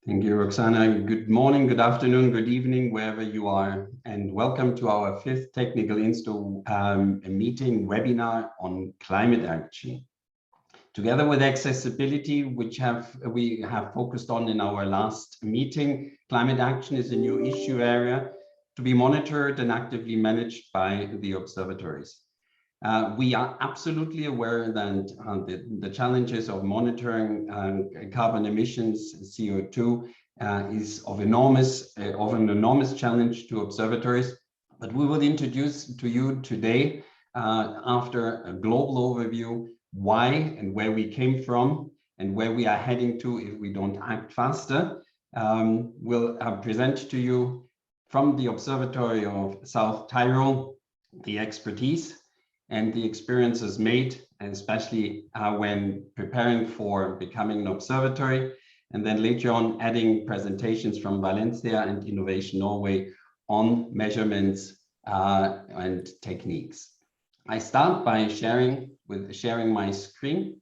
Thank you, Roxana. Good morning, good afternoon, good evening, wherever you are, and welcome to our fifth Technical INSTO meeting webinar on climate action. Together with accessibility, which we have focused on in our last meeting, climate action is a new issue area to be monitored and actively managed by the observatories. We are absolutely aware that the challenges of monitoring carbon emissions, CO2, is of an enormous challenge to observatories. But we will introduce to you today, after a global overview, why and where we came from and where we are heading to if we don't act faster. We'll present to you from the Observatory of South Tyrol the expertise and the experiences made, and especially when preparing for becoming an observatory, and then later on adding presentations from Valencia and Innovation Norway on measurements and techniques. I start by sharing my screen.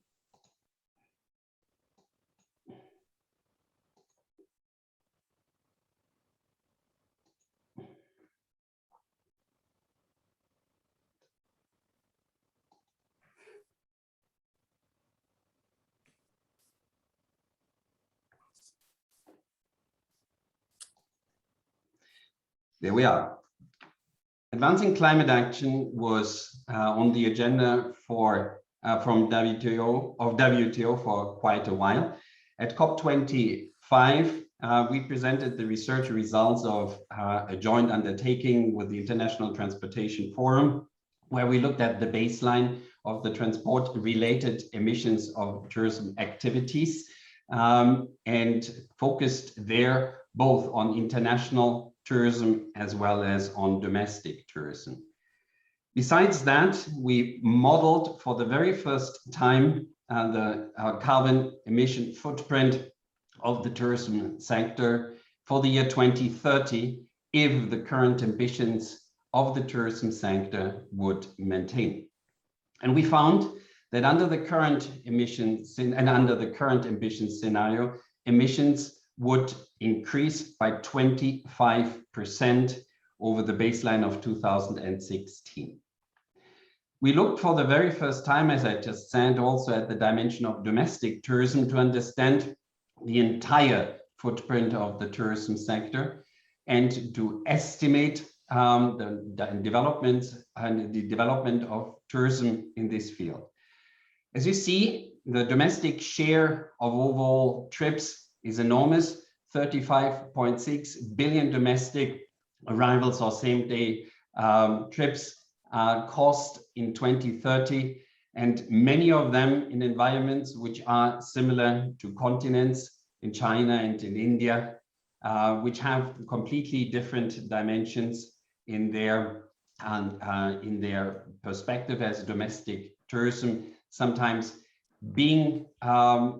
There we are. Advancing climate action was on the agenda from WTO for quite a while. At COP25, we presented the research results of a joint undertaking with the International Transportation Forum, where we looked at the baseline of the transport-related emissions of tourism activities and focused there both on international tourism as well as on domestic tourism. Besides that, we modeled for the very first time the carbon emission footprint of the tourism sector for the year 2030 if the current ambitions of the tourism sector would maintain. And we found that under the current emissions and under the current ambition scenario, emissions would increase by 25% over the baseline of 2016. We looked for the very first time, as I just said, also at the dimension of domestic tourism to understand the entire footprint of the tourism sector and to estimate the development of tourism in this field. As you see, the domestic share of overall trips is enormous. 35.6 billion domestic arrivals or same-day trips cost in 2030, and many of them in environments which are similar to continents in China and in India, which have completely different dimensions in their perspective as domestic tourism, sometimes being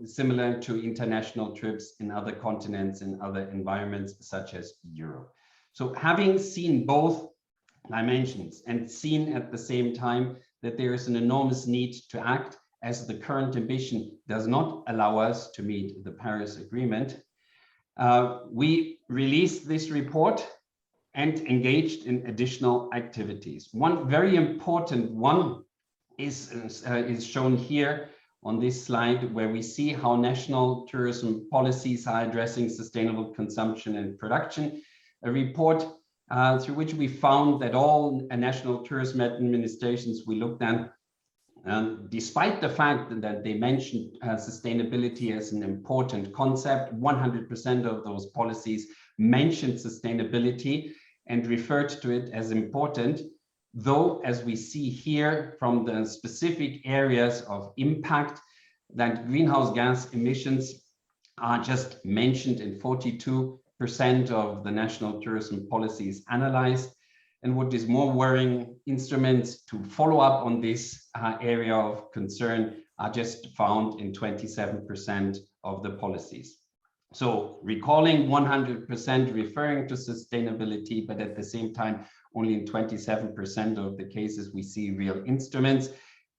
similar to international trips in other continents and other environments such as Europe. So having seen both dimensions and seen at the same time that there is an enormous need to act as the current ambition does not allow us to meet the Paris Agreement, we released this report and engaged in additional activities. One very important one is shown here on this slide, where we see how national tourism policies are addressing sustainable consumption and production. A report through which we found that all national tourism administrations we looked at, despite the fact that they mentioned sustainability as an important concept, 100% of those policies mentioned sustainability and referred to it as important. Though, as we see here from the specific areas of impact, that greenhouse gas emissions are just mentioned in 42% of the national tourism policies analyzed. And what is more worrying, instruments to follow up on this area of concern are just found in 27% of the policies. So recalling 100% referring to sustainability, but at the same time, only in 27% of the cases we see real instruments.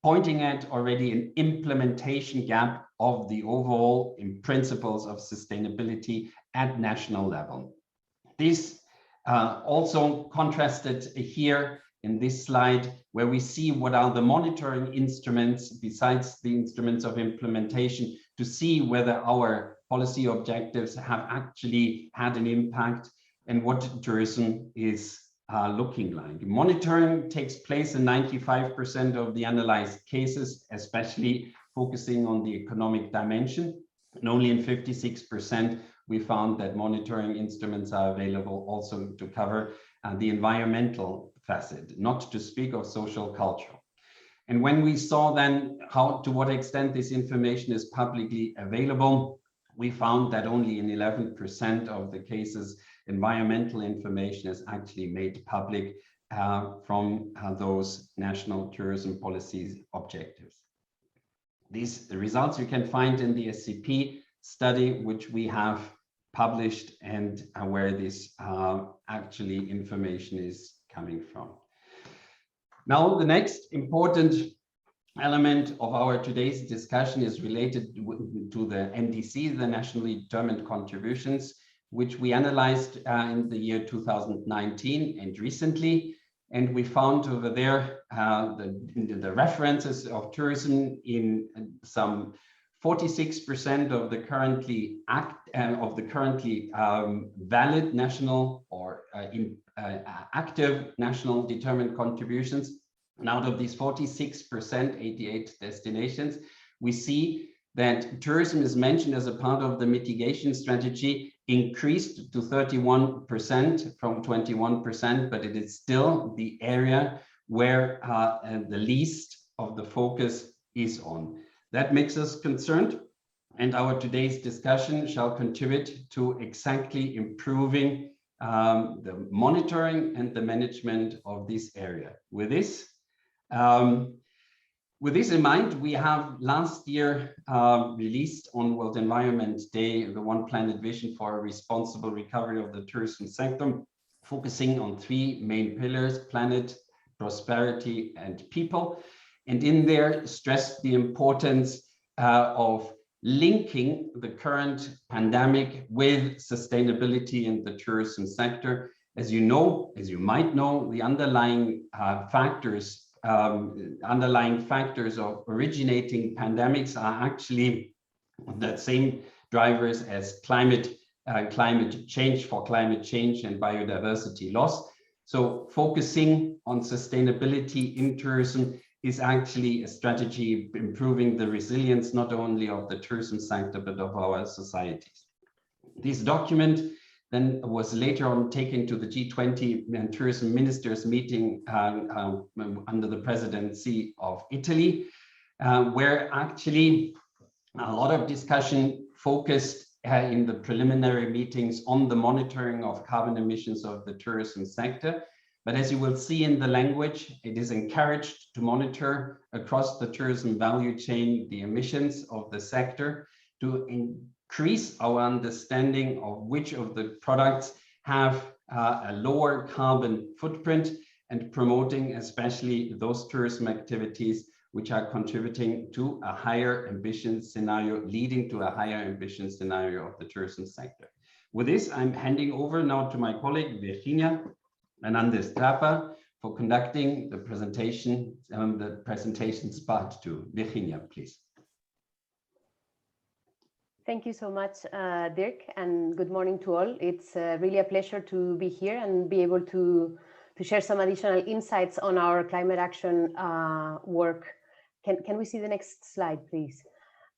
pointing at already an implementation gap of the overall principles of sustainability at national level. This also contrasted here in this slide, where we see what are the monitoring instruments besides the instruments of implementation to see whether our policy objectives have actually had an impact and what tourism is looking like. Monitoring takes place in 95% of the analyzed cases, especially focusing on the economic dimension. And only in 56% we found that monitoring instruments are available also to cover the environmental facet, not to speak of social cultural. And when we saw then to what extent this information is publicly available, we found that only in 11% of the cases environmental information is actually made public from those national tourism policies objectives. These results you can find in the SCP study, which we have published, and where this actually information is coming from. Now, the next important element of our today's discussion is related to the NDC, the nationally determined contributions, which we analyzed in the year 2019 and recently. And we found over there the references of tourism in some 46% of the currently valid national or active national determined contributions. And out of these 46%, 88 destinations, we see that tourism is mentioned as a part of the mitigation strategy, increased to 31% from 21%, but it is still the area where the least of the focus is on. That makes us concerned, and our today's discussion shall contribute to exactly improving the monitoring and the management of this area. With this in mind, we have last year released on World Environment Day the One Planet Vision for a Responsible Recovery of the Tourism Sector, focusing on three main pillars: planet, prosperity, and people. And in there stressed the importance of linking the current pandemic with sustainability in the tourism sector. As you might know, the underlying factors of originating pandemics are actually the same drivers as climate change and biodiversity loss. So focusing on sustainability in tourism is actually a strategy improving the resilience not only of the tourism sector but of our societies. This document then was later on taken to the G20 and tourism ministers meeting under the presidency of Italy, where actually a lot of discussion focused in the preliminary meetings on the monitoring of carbon emissions of the tourism sector. But as you will see in the language, it is encouraged to monitor across the tourism value chain the emissions of the sector to increase our understanding of which of the products have a lower carbon footprint, and promoting especially those tourism activities which are contributing to a higher ambition scenario, leading to a higher ambition scenario of the tourism sector. With this, I'm handing over now to my colleague Virginia Hernandez Trapa for conducting the presentation, the presentations part 2. Virginia, please. Thank you so much, Dirk, and good morning to all. It's really a pleasure to be here and be able to share some additional insights on our climate action work. Can we see the next slide, please?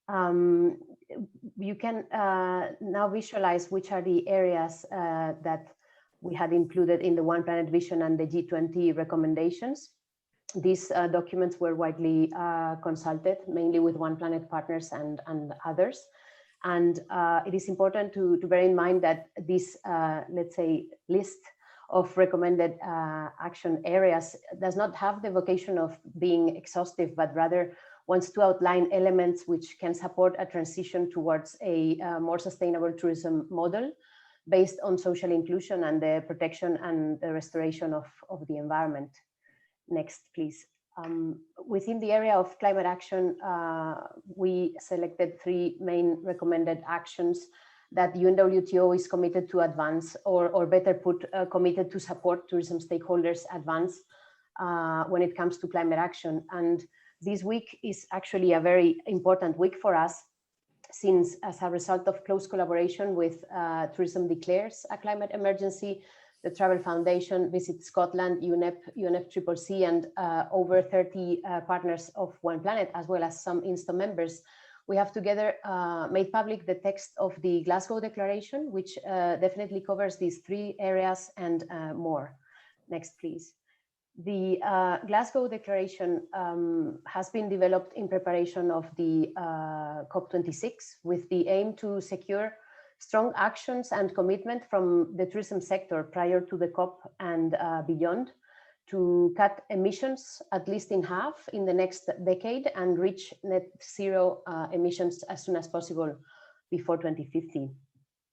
You can now visualize which are the areas that we had included in the One Planet Vision and the G20 recommendations. These documents were widely consulted, mainly with One Planet partners and others. And it is important to bear in mind that this, let's say, list of recommended action areas does not have the vocation of being exhaustive, but rather wants to outline elements which can support a transition towards a more sustainable tourism model based on social inclusion and the protection and the restoration of the environment. Next, please. Within the area of climate action, we selected 3 main recommended actions that UNWTO is committed to advance, or better put, committed to support tourism stakeholders advance when it comes to climate action. And this week is actually a very important week for us, since as a result of close collaboration with Tourism Declares a Climate Emergency, the Travel Foundation, Visit Scotland, UNEP, UNFCCC, and over 30 partners of One Planet, as well as some INSTO members, we have together made public the text of the Glasgow Declaration, which definitely covers these 3 areas and more. Next, please. The Glasgow Declaration has been developed in preparation of the COP26 with the aim to secure strong actions and commitment from the tourism sector prior to the COP and beyond to cut emissions at least in half in the next decade and reach net zero emissions as soon as possible before 2050.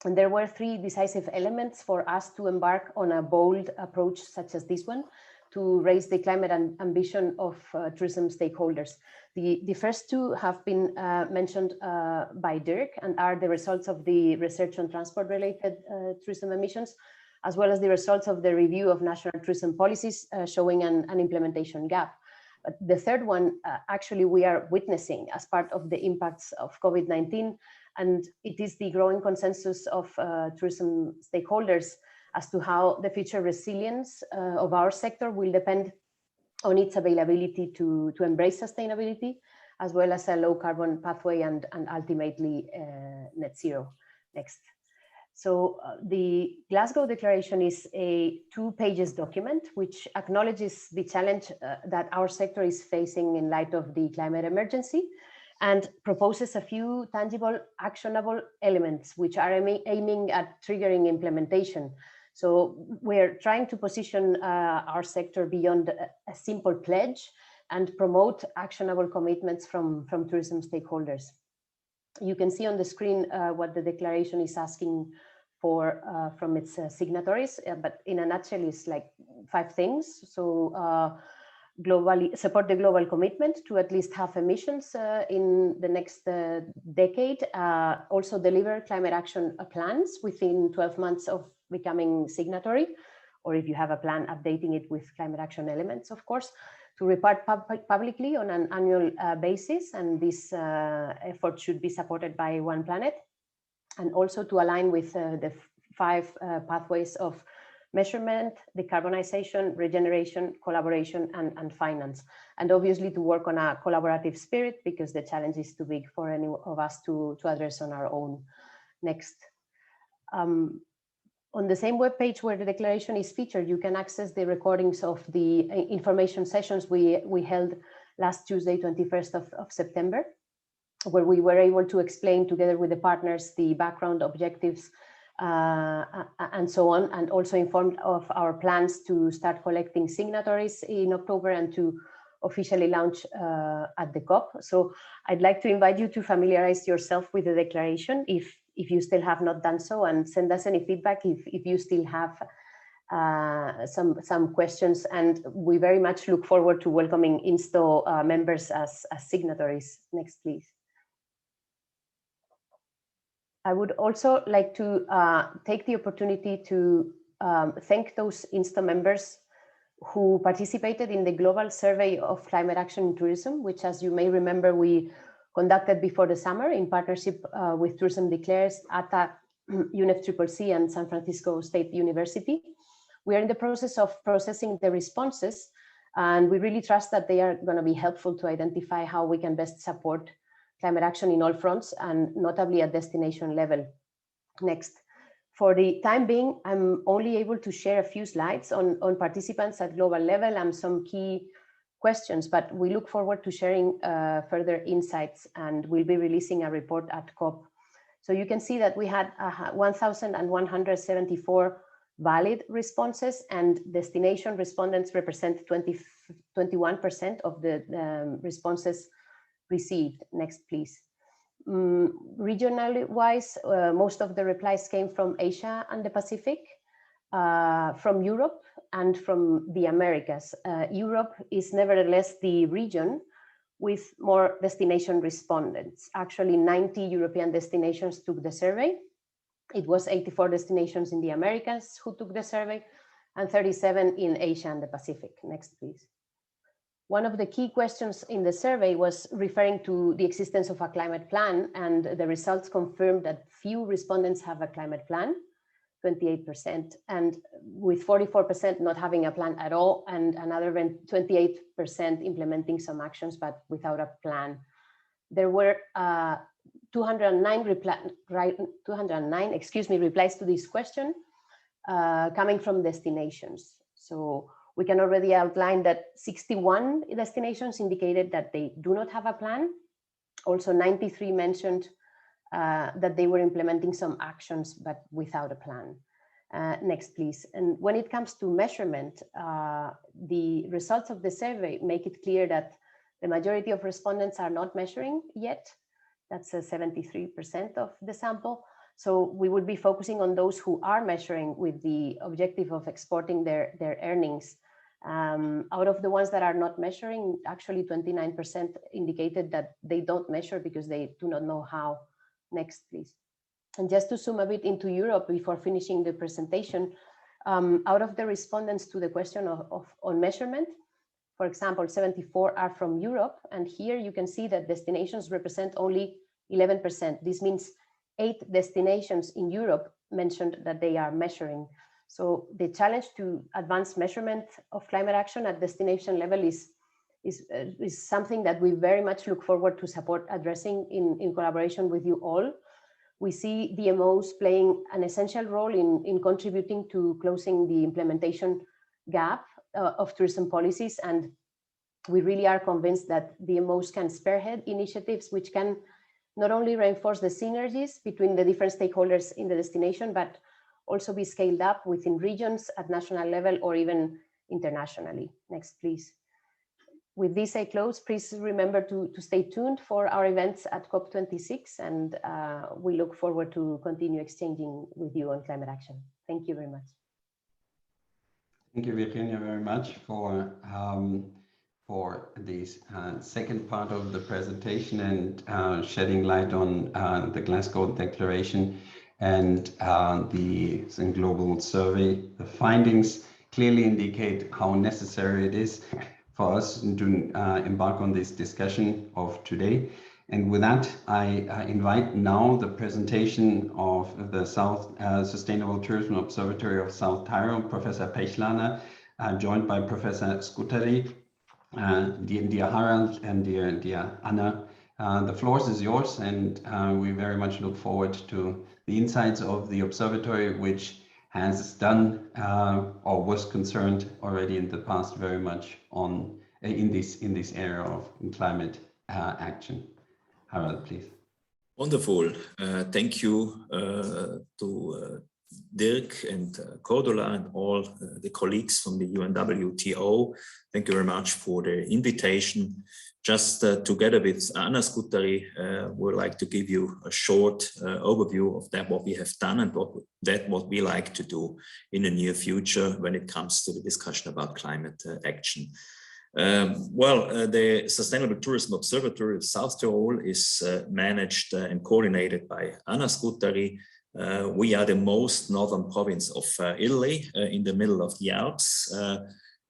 And there were 3 decisive elements for us to embark on a bold approach such as this one to raise the climate ambition of tourism stakeholders. The first 2 have been mentioned by Dirk and are the results of the research on transport-related tourism emissions, as well as the results of the review of national tourism policies showing an implementation gap. But the third one, actually, we are witnessing as part of the impacts of COVID-19, and it is the growing consensus of tourism stakeholders as to how the future resilience of our sector will depend on its availability to embrace sustainability, as well as a low carbon pathway and ultimately net zero. Next. So the Glasgow Declaration is a 2-page document which acknowledges the challenge that our sector is facing in light of the climate emergency and proposes a few tangible, actionable elements which are aiming at triggering implementation. So we're trying to position our sector beyond a simple pledge and promote actionable commitments from tourism stakeholders. You can see on the screen what the declaration is asking for from its signatories, but in a nutshell, it's like 5 things. So globally, support the global commitment to at least half emissions in the next decade. Also deliver climate action plans within 12 months of becoming signatory, or if you have a plan, updating it with climate action elements, of course, to report publicly on an annual basis. And this effort should be supported by One Planet, and also to align with the 5 pathways of measurement, decarbonization, regeneration, collaboration, and finance. And obviously to work on a collaborative spirit, because the challenge is too big for any of us to address on our own. Next. On the same webpage where the declaration is featured, you can access the recordings of the information sessions we held last Tuesday, 21st of September, where we were able to explain together with the partners the background objectives and so on, and also informed of our plans to start collecting signatories in October and to officially launch at the COP. So I'd like to invite you to familiarize yourself with the declaration if you still have not done so, and send us any feedback if you still have some questions. And we very much look forward to welcoming INSTO members as signatories. Next, please. I would also like to take the opportunity to thank those INSTO members who participated in the global survey of climate action in tourism, which, as you may remember, we conducted before the summer in partnership with Tourism Declares, ATA, UNFCCC, and San Francisco State University. We are in the process of processing the responses, and we really trust that they are going to be helpful to identify how we can best support climate action in all fronts, and notably at destination level. Next. For the time being, I'm only able to share a few slides on participants at global level and some key questions, but we look forward to sharing further insights, and we'll be releasing a report at COP. So you can see that we had 1,174 valid responses, and destination respondents represent 21% of the responses received. Next, please. Regionally wise, most of the replies came from Asia and the Pacific. From Europe, and from the Americas. Europe is nevertheless the region with more destination respondents. Actually, 90 European destinations took the survey. It was 84 destinations in the Americas who took the survey and 37 in Asia and the Pacific. Next, please. One of the key questions in the survey was referring to the existence of a climate plan, and the results confirmed that few respondents have a climate plan, 28%, and with 44% not having a plan at all, and another 28% implementing some actions but without a plan. There were 209 replies to this question coming from destinations. So we can already outline that 61 destinations indicated that they do not have a plan. Also 93 mentioned that they were implementing some actions but without a plan. Next, please. And when it comes to measurement, the results of the survey make it clear that the majority of respondents are not measuring yet. That's 73% of the sample. So we would be focusing on those who are measuring with the objective of exporting their earnings. Out of the ones that are not measuring, actually 29% indicated that they don't measure because they do not know how. Next, please. And just to zoom a bit into Europe before finishing the presentation, out of the respondents to the question on measurement, for example, 74 are from Europe. And here you can see that destinations represent only 11%. This means 8 destinations in Europe mentioned that they are measuring. So the challenge to advance measurement of climate action at destination level is something that we very much look forward to support addressing in collaboration with you all. We see DMOs playing an essential role in contributing to closing the implementation gap of tourism policies. And we really are convinced that DMOs can spearhead initiatives which can not only reinforce the synergies between the different stakeholders in the destination, but also be scaled up within regions at national level or even internationally. Next, please. With this, I close. Please remember to stay tuned for our events at COP26, and we look forward to continue exchanging with you on climate action. Thank you very much. Thank you, Virginia, very much for this second part of the presentation and shedding light on the Glasgow Declaration and the global survey. The findings clearly indicate how necessary it is for us to embark on this discussion of today. And with that, I invite now the presentation of the South Sustainable Tourism Observatory of South Tyrol, Professor Pechlana, joined by Professor Skutari, dear Harald and dear Anna. The floor is yours, and we very much look forward to the insights of the observatory, which has done or was concerned already in the past very much on in this area of climate action. Harald, please. Wonderful. Thank you to Dirk and Cordula and all the colleagues from the UNWTO. Thank you very much for the invitation. Just together with Anna Skutari, we'd like to give you a short overview of that, what we have done and what we like to do in the near future when it comes to the discussion about climate action. The Sustainable Tourism Observatory of South Tyrol is managed and coordinated by Anna Skutari. We are the most northern province of Italy, in the middle of the Alps,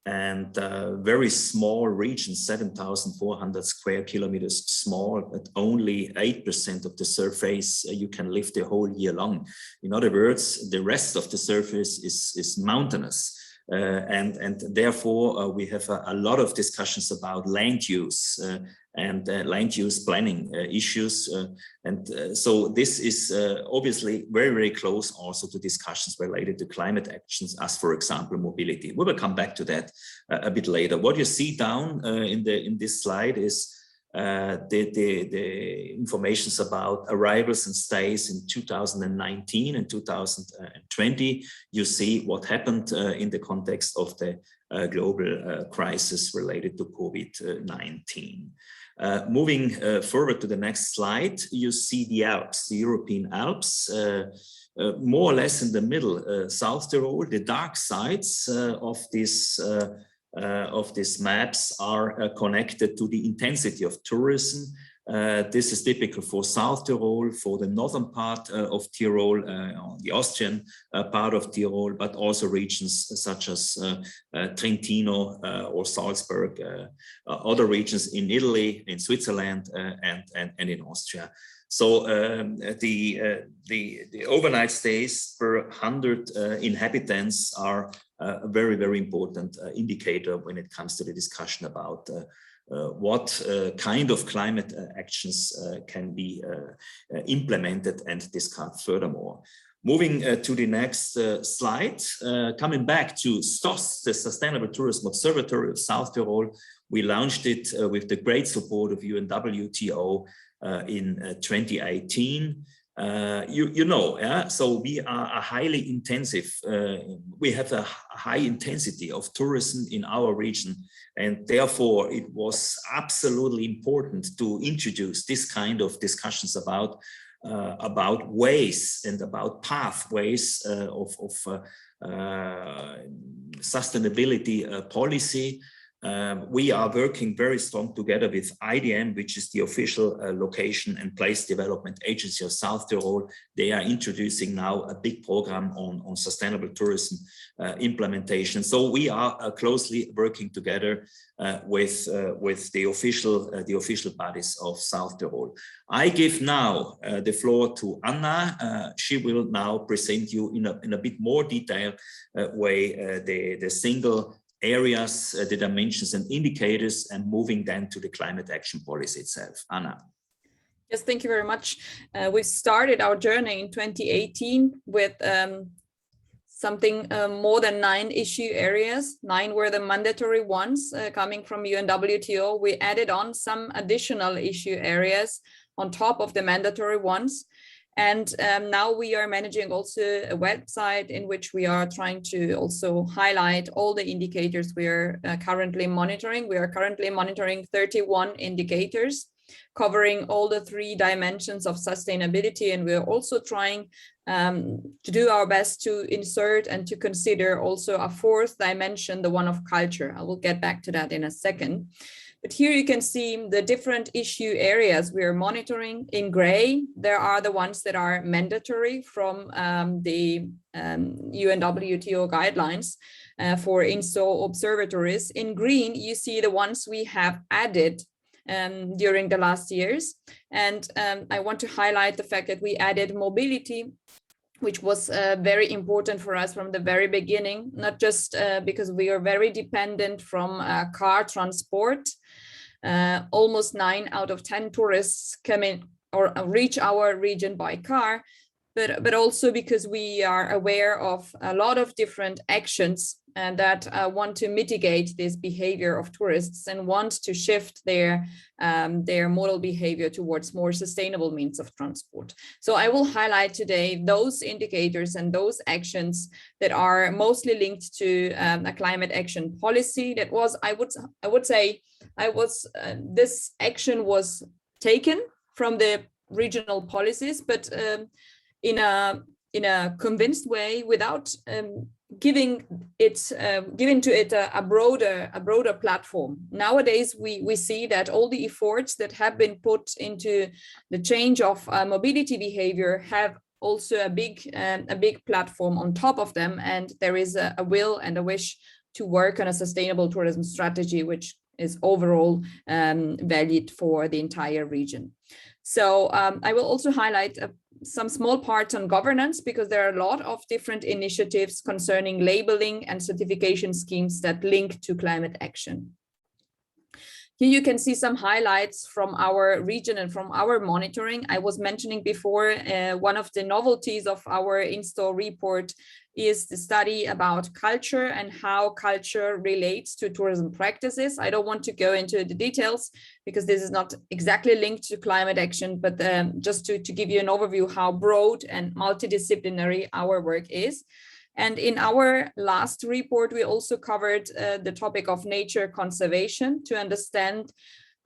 and very small region, 7,400 square kilometers small, but only 8% of the surface you can live the whole year long. In other words, the rest of the surface is mountainous. And therefore, we have a lot of discussions about land use and land use planning issues. So this is obviously very, very close also to discussions related to climate actions, as for example, mobility. We will come back to that a bit later. What you see down in this slide is the information about arrivals and stays in 2019 and 2020. You see what happened in the context of the global crisis related to COVID-19. Moving forward to the next slide, you see the Alps, the European Alps, more or less in the middle, South Tyrol. The dark sides of these maps are connected to the intensity of tourism. This is typical for South Tyrol, for the northern part of Tyrol, the Austrian part of Tyrol, but also regions such as Trentino or Salzburg, other regions in Italy, in Switzerland, and in Austria. So the overnight stays per 100 inhabitants are a very, very important indicator when it comes to the discussion about what kind of climate actions can be implemented and discussed furthermore. Moving to the next slide, coming back to STOS, the Sustainable Tourism Observatory of South Tyrol. We launched it with the great support of UNWTO in 2018. You know, yeah? So we are a highly intensive, we have a high intensity of tourism in our region, and therefore it was absolutely important to introduce this kind of discussions about ways and about pathways of sustainability policy. We are working very strong together with IDM, which is the official location and place development agency of South Tyrol. They are introducing now a big program on sustainable tourism implementation. So we are closely working together with the official bodies of South Tyrol. I give now the floor to Anna. She will now present you in a bit more detailed way the single areas, the dimensions and indicators, and moving then to the climate action policy itself. Anna. Yes, thank you very much. We started our journey in 2018 with something more than 9 issue areas. 9 were the mandatory ones coming from UNWTO. We added on some additional issue areas on top of the mandatory ones. And now we are managing also a website in which we are trying to also highlight all the indicators we are currently monitoring. We are currently monitoring 31 indicators covering all the 3 dimensions of sustainability. And we are also trying to do our best to insert and to consider also a 4th dimension, the one of culture. I will get back to that in a second. But here you can see the different issue areas we are monitoring. In gray, there are the ones that are mandatory from the UNWTO guidelines for INSTO observatories. In green, you see the ones we have added during the last years. And I want to highlight the fact that we added mobility, which was very important for us from the very beginning, not just because we are very dependent from car transport. Almost 9 out of 10 tourists come in or reach our region by car, but also because we are aware of a lot of different actions and that want to mitigate this behavior of tourists and want to shift their modal behavior towards more sustainable means of transport. So I will highlight today those indicators and those actions that are mostly linked to a climate action policy. That was, I would say, this action was taken from the regional policies, but in a convinced way, without giving to it a broader platform. Nowadays, we see that all the efforts that have been put into the change of mobility behavior have also a big platform on top of them, and there is a will and a wish to work on a sustainable tourism strategy, which is overall valid for the entire region. So I will also highlight some small parts on governance, because there are a lot of different initiatives concerning labeling and certification schemes that link to climate action. Here you can see some highlights from our region and from our monitoring. I was mentioning before, one of the novelties of our INSTO report is the study about culture and how culture relates to tourism practices. I don't want to go into the details because this is not exactly linked to climate action, but just to give you an overview how broad and multidisciplinary our work is. And in our last report, we also covered the topic of nature conservation to understand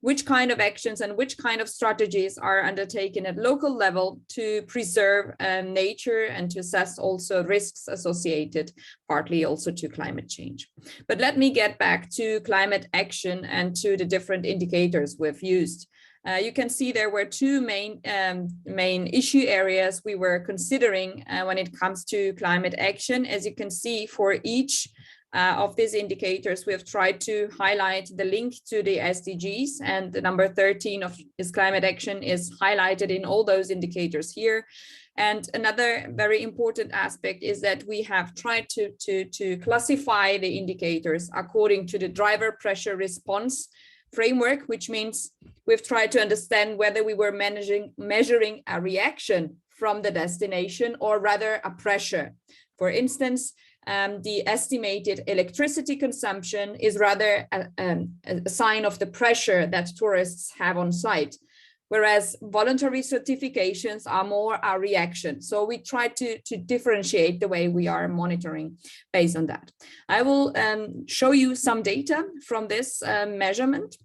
which kind of actions and which kind of strategies are undertaken at local level to preserve nature and to assess also risks associated partly also to climate change. But let me get back to climate action and to the different indicators we've used. You can see there were two main issue areas we were considering when it comes to climate action. As you can see, for each of these indicators, we have tried to highlight the link to the SDGs, and the number 13 of is climate action is highlighted in all those indicators here. And another very important aspect is that we have tried to classify the indicators according to the driver pressure response framework, which means we've tried to understand whether we were measuring a reaction from the destination or rather a pressure. For instance, the estimated electricity consumption is rather a sign of the pressure that tourists have on site, whereas voluntary certifications are more a reaction. So we try to differentiate the way we are monitoring based on that. I will show you some data from this measurement.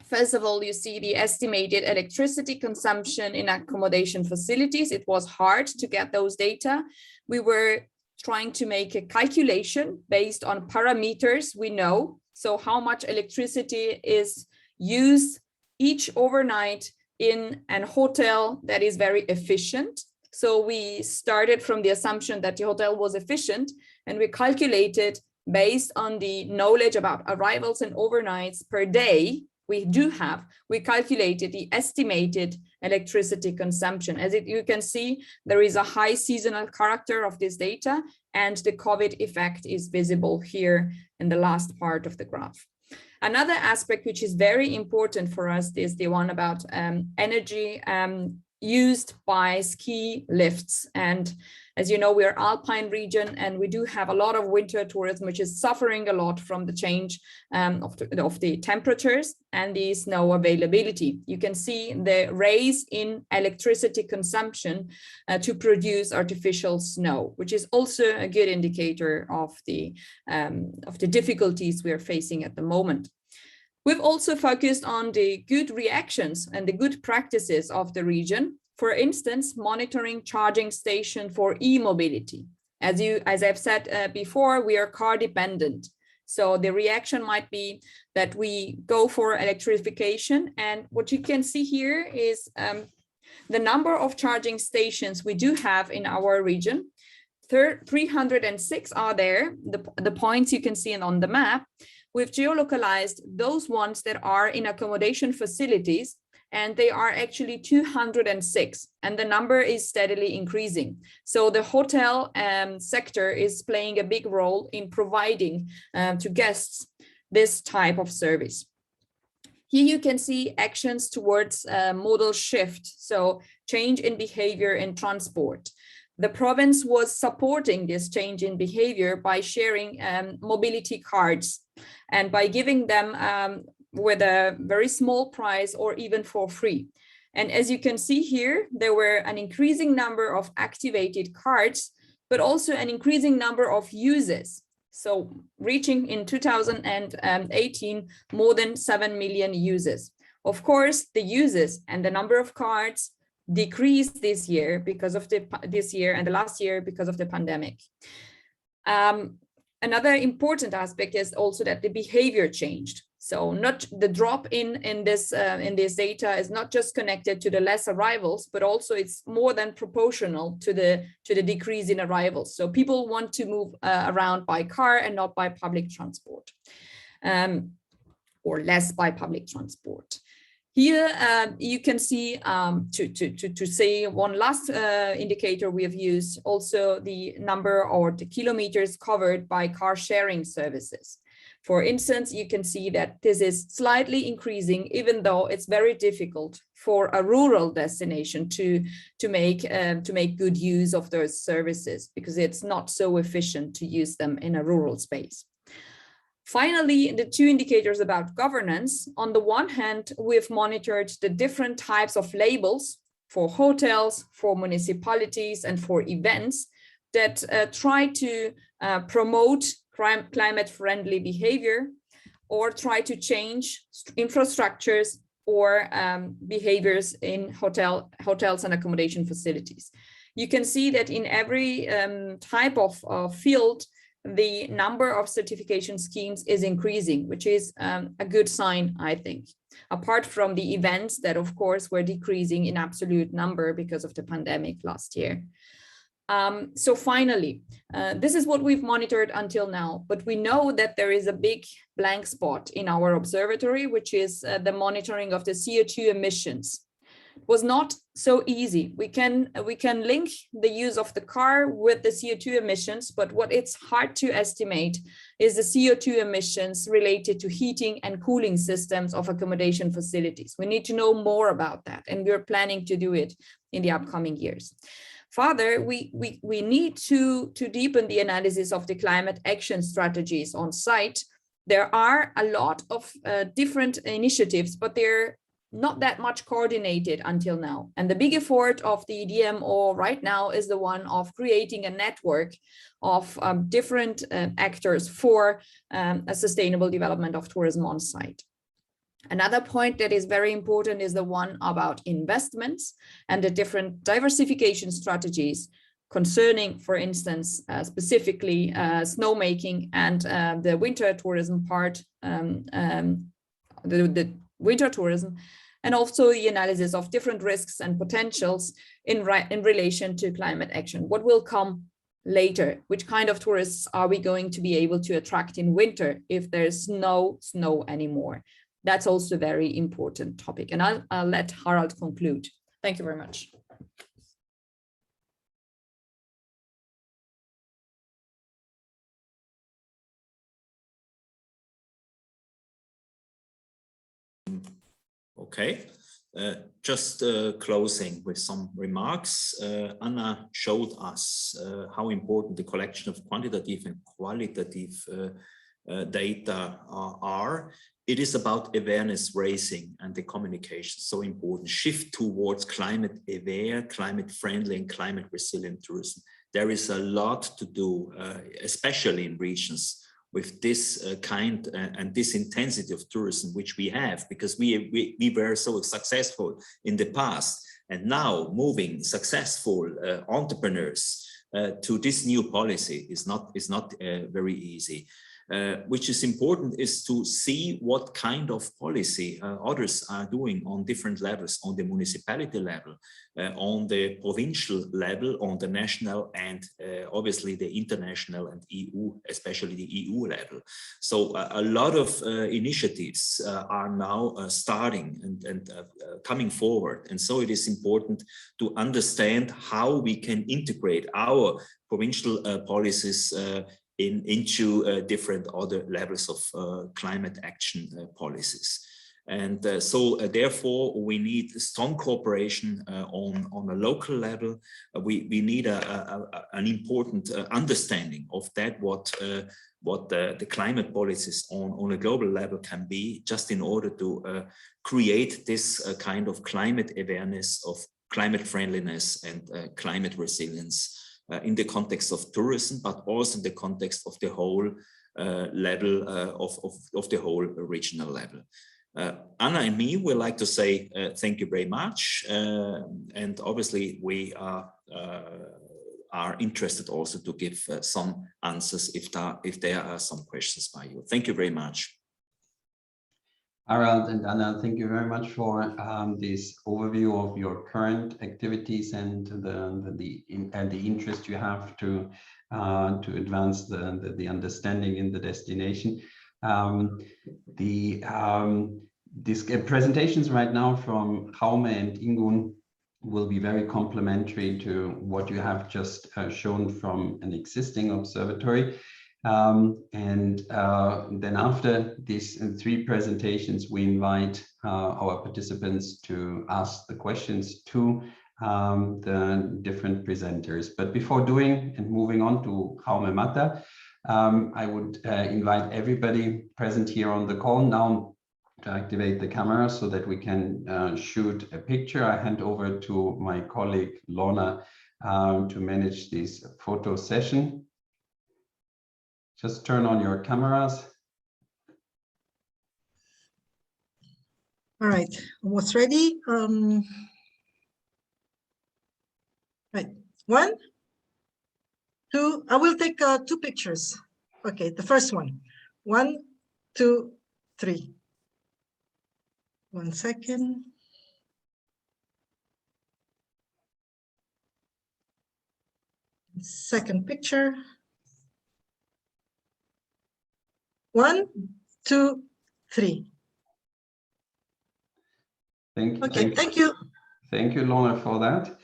First of all, you see the estimated electricity consumption in accommodation facilities. It was hard to get those data. We were trying to make a calculation based on parameters we know. So how much electricity is used each overnight in an hotel that is very efficient. So we started from the assumption that the hotel was efficient, and we calculated based on the knowledge about arrivals and overnights per day we calculated the estimated electricity consumption. As you can see, there is a high seasonal character of this data, and the COVID effect is visible here in the last part of the graph. Another aspect which is very important for us is the one about energy used by ski lifts. And as you know, we are Alpine region, and we do have a lot of winter tourism, which is suffering a lot from the change of the temperatures and the snow availability. You can see the rise in electricity consumption to produce artificial snow, which is also a good indicator of the difficulties we are facing at the moment. We've also focused on the good reactions and the good practices of the region. For instance, monitoring charging station for e-mobility. As I've said before, we are car dependent. So the reaction might be that we go for electrification. And what you can see here is the number of charging stations we do have in our region. 306 are there, the points you can see on the map. We've geolocalized those ones that are in accommodation facilities, and they are actually 206, and the number is steadily increasing. So the hotel sector is playing a big role in providing to guests this type of service. Here you can see actions towards modal shift, so change in behavior in transport. The province was supporting this change in behavior by sharing mobility cards and by giving them with a very small price or even for free. And as you can see here, there were an increasing number of activated cards, but also an increasing number of uses. So reaching in 2018 more than 7 million uses. Of course, the uses and the number of cards decreased this year because of this year and the last year because of the pandemic. Another important aspect is also that the behavior changed. So not the drop in this data is not just connected to the less arrivals, but also it's more than proportional to the decrease in arrivals. So people want to move around by car and not by public transport, or less by public transport. Here you can see, to say one last indicator we have used, also the number or the kilometers covered by car sharing services. For instance, you can see that this is slightly increasing, even though it's very difficult for a rural destination to make good use of those services, because it's not so efficient to use them in a rural space. Finally, the two indicators about governance. On the one hand, we've monitored the different types of labels for hotels, for municipalities, and for events that try to promote climate-friendly behavior. or try to change infrastructures or behaviors in hotels and accommodation facilities. You can see that in every type of field, the number of certification schemes is increasing, which is a good sign, I think, apart from the events that, of course, were decreasing in absolute number because of the pandemic last year. So finally, this is what we've monitored until now, but we know that there is a big blank spot in our observatory, which is the monitoring of the CO2 emissions. It was not so easy. We can link the use of the car with the CO2 emissions, but what it's hard to estimate is the CO2 emissions related to heating and cooling systems of accommodation facilities. We need to know more about that, and we're planning to do it in the upcoming years. Further, we need to deepen the analysis of the climate action strategies on site. There are a lot of different initiatives, but they're not that much coordinated until now. And the big effort of the DMO right now is the one of creating a network of different actors for a sustainable development of tourism on site. Another point that is very important is the one about investments and the different diversification strategies concerning, for instance, specifically snowmaking and the winter tourism part, the winter tourism, and also the analysis of different risks and potentials in relation to climate action. What will come later? Which kind of tourists are we going to be able to attract in winter if there's no snow anymore? That's also a very important topic. And I'll let Harald conclude. Thank you very much. Okay, just closing with some remarks. Anna showed us how important the collection of quantitative and qualitative data are. It is about awareness raising and the communication, so important. Shift towards climate aware, climate friendly and climate resilient tourism. There is a lot to do, especially in regions with this kind and this intensity of tourism, which we have, because we were so successful in the past. And now moving successful entrepreneurs to this new policy is not very easy. Which is important is to see what kind of policy others are doing on different levels, on the municipality level, on the provincial level, on the national, and obviously the international and EU, especially the EU level. So a lot of initiatives are now starting and coming forward. And so it is important to understand how we can integrate our provincial policies into different other levels of climate action policies. And so therefore we need strong cooperation on a local level. We need an important understanding of that, what the climate policies on a global level can be, just in order to create this kind of climate awareness, of climate friendliness and climate resilience in the context of tourism, but also in the context of the whole level of the whole regional level. Anna and me would like to say thank you very much, and obviously we are interested also to give some answers if there are some questions by you. Thank you very much. Harald and Anna, thank you very much for this overview of your current activities and the interest you have to advance the understanding in the destination. These presentations right now from Jaume and Ingun will be very complementary to what you have just shown from an existing observatory. Then after these three presentations, we invite our participants to ask the questions to the different presenters. But before doing and moving on to Jaume Mata, I would invite everybody present here on the call now to activate the camera so that we can shoot a picture. I hand over to my colleague Lorna to manage this photo session. Just turn on your cameras. All right, almost ready. Right, 1, 2. I will take 2 pictures. Okay, the first one. 1, 2, 3. 1 second. Second picture. 1, 2, 3. Thank you. Okay, thank you. Thank you, Lorna, for that.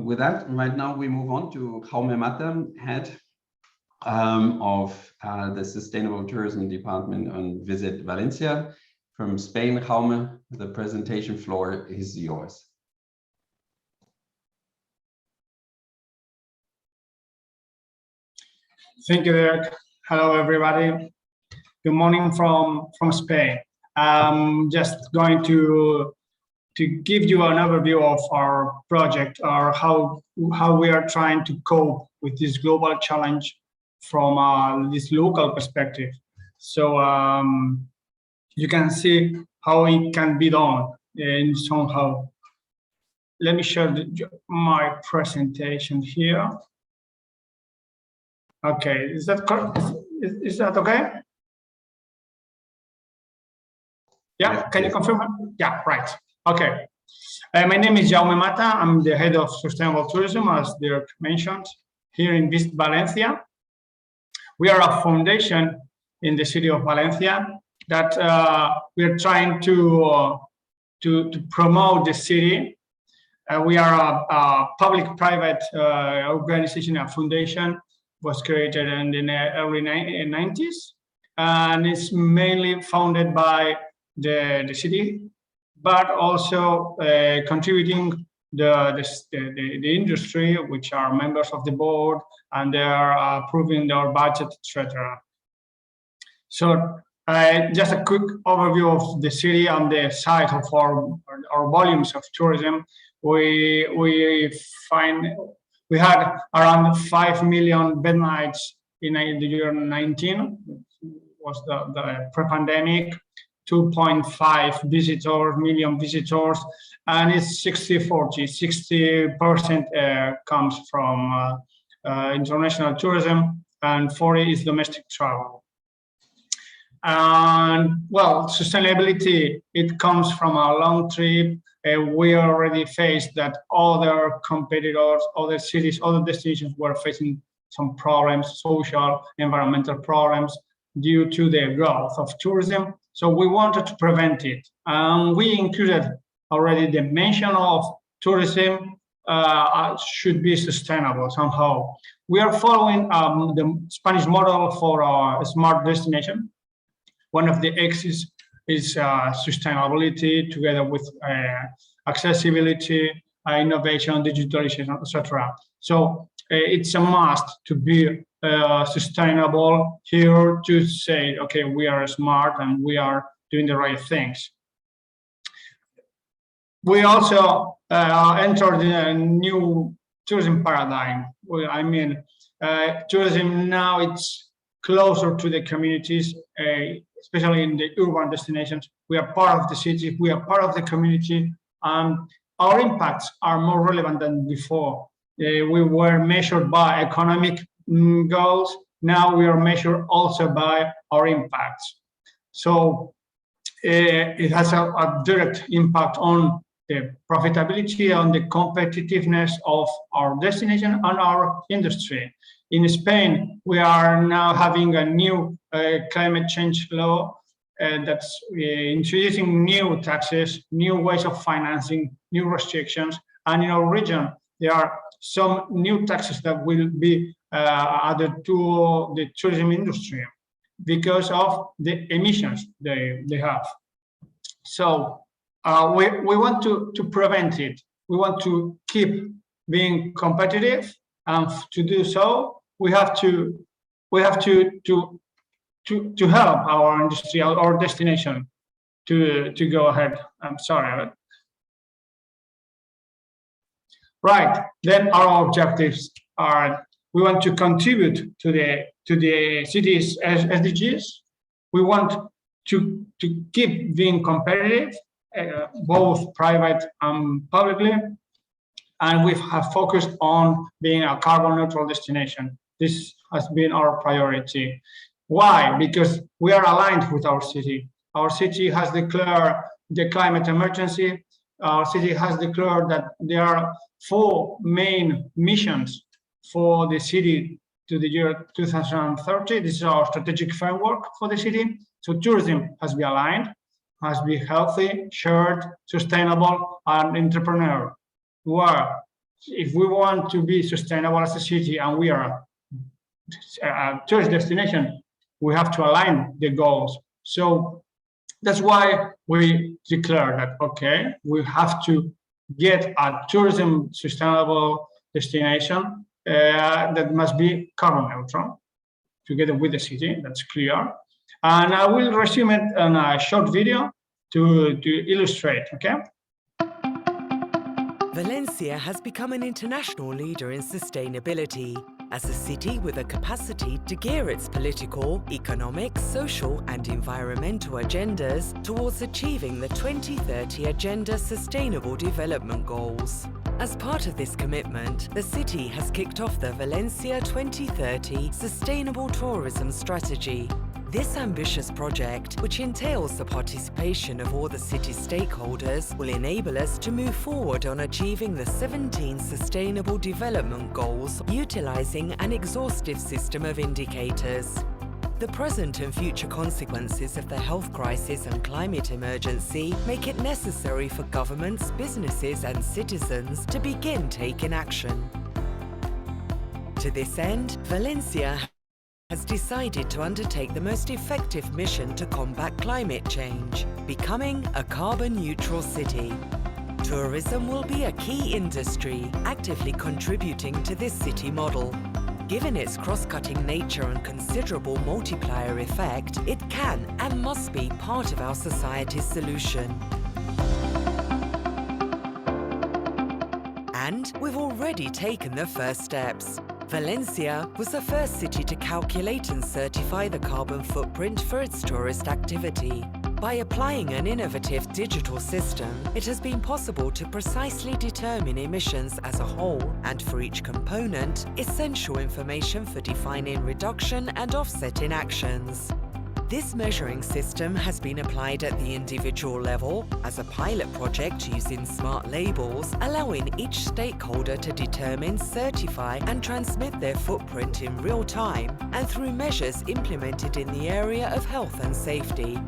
With that, right now we move on to Jaume Mata, head of the Sustainable Tourism Department on Visit Valencia. From Spain, Jaume, the presentation floor is yours. Thank you, Derek. Hello, everybody. Good morning from Spain. I'm just going to give you an overview of our project, or how we are trying to cope with this global challenge from this local perspective. So you can see how it can be done in somehow. Let me share my presentation here. Okay, is that correct? Is that okay? Yeah, can you confirm? Yeah, right. Okay. My name is Jaume Mata. I'm the head of sustainable tourism, as Dirk mentioned, here in Visit Valencia. We are a foundation in the city of Valencia that we are trying to promote the city. We are a public-private organization, a foundation, was created in the early 90s, and it's mainly founded by the city, but also contributing the industry, which are members of the board, and they are approving their budget, etc. So just a quick overview of the city and the size of our volumes of tourism. We had around 5 million bed nights in the year 19, was the pre-pandemic, 2.5 million visitors, and it's 60-40. 60% comes from international tourism, and 40% is domestic travel. And well, sustainability, it comes from a long trip. We already faced that other competitors, other cities, other destinations were facing some problems, social, environmental problems due to the growth of tourism. So we wanted to prevent it. We included already the mention of tourism should be sustainable somehow. We are following the Spanish model for a smart destination. One of the axes is sustainability, together with accessibility, innovation, digitalization, etc. So it's a must to be sustainable here, to say, okay, we are smart and we are doing the right things. We also entered a new tourism paradigm. I mean, tourism now, it's closer to the communities, especially in the urban destinations. We are part of the city, we are part of the community, and our impacts are more relevant than before. We were measured by economic goals. Now we are measured also by our impacts. So it has a direct impact on the profitability, on the competitiveness of our destination and our industry. In Spain, we are now having a new climate change law that's introducing new taxes, new ways of financing, new restrictions. And in our region, there are some new taxes that will be added to the tourism industry because of the emissions they have. So we want to prevent it. We want to keep being competitive, and to do so, we have to help our industry, our destination, to go ahead. I'm sorry. Right. Then our objectives are: we want to contribute to the city's SDGs. We want to keep being competitive. both private and publicly, and we have focused on being a carbon neutral destination. This has been our priority. Why? Because we are aligned with our city. Our city has declared the climate emergency. Our city has declared that there are 4 main missions for the city to the year 2030. This is our strategic framework for the city. So tourism has been aligned, has been healthy, shared, sustainable, and entrepreneurial. Where if we want to be sustainable as a city and we are a tourist destination, we have to align the goals. So that's why we declare that, okay, we have to get a tourism sustainable destination that must be carbon neutral together with the city, that's clear. And I will resume it in a short video to illustrate, okay? Valencia has become an international leader in sustainability as a city with a capacity to gear its political, economic, social and environmental agendas towards achieving the 2030 Agenda Sustainable Development Goals. As part of this commitment, the city has kicked off the Valencia 2030 Sustainable Tourism Strategy. This ambitious project, which entails the participation of all the city stakeholders, will enable us to move forward on achieving the 17 Sustainable Development Goals, utilizing an exhaustive system of indicators. The present and future consequences of the health crisis and climate emergency make it necessary for governments, businesses and citizens to begin taking action. To this end, Valencia has decided to undertake the most effective mission to combat climate change, becoming a carbon-neutral city. Tourism will be a key industry, actively contributing to this city model. Given its cross-cutting nature and considerable multiplier effect, it can and must be part of our society's solution. And we've already taken the first steps. Valencia was the first city to calculate and certify the carbon footprint for its tourist activity. By applying an innovative digital system, it has been possible to precisely determine emissions as a whole and, for each component, essential information for defining reduction and offsetting actions. This measuring system has been applied at the individual level as a pilot project using smart labels, allowing each stakeholder to determine, certify and transmit their footprint in real time and through measures implemented in the area of health and safety.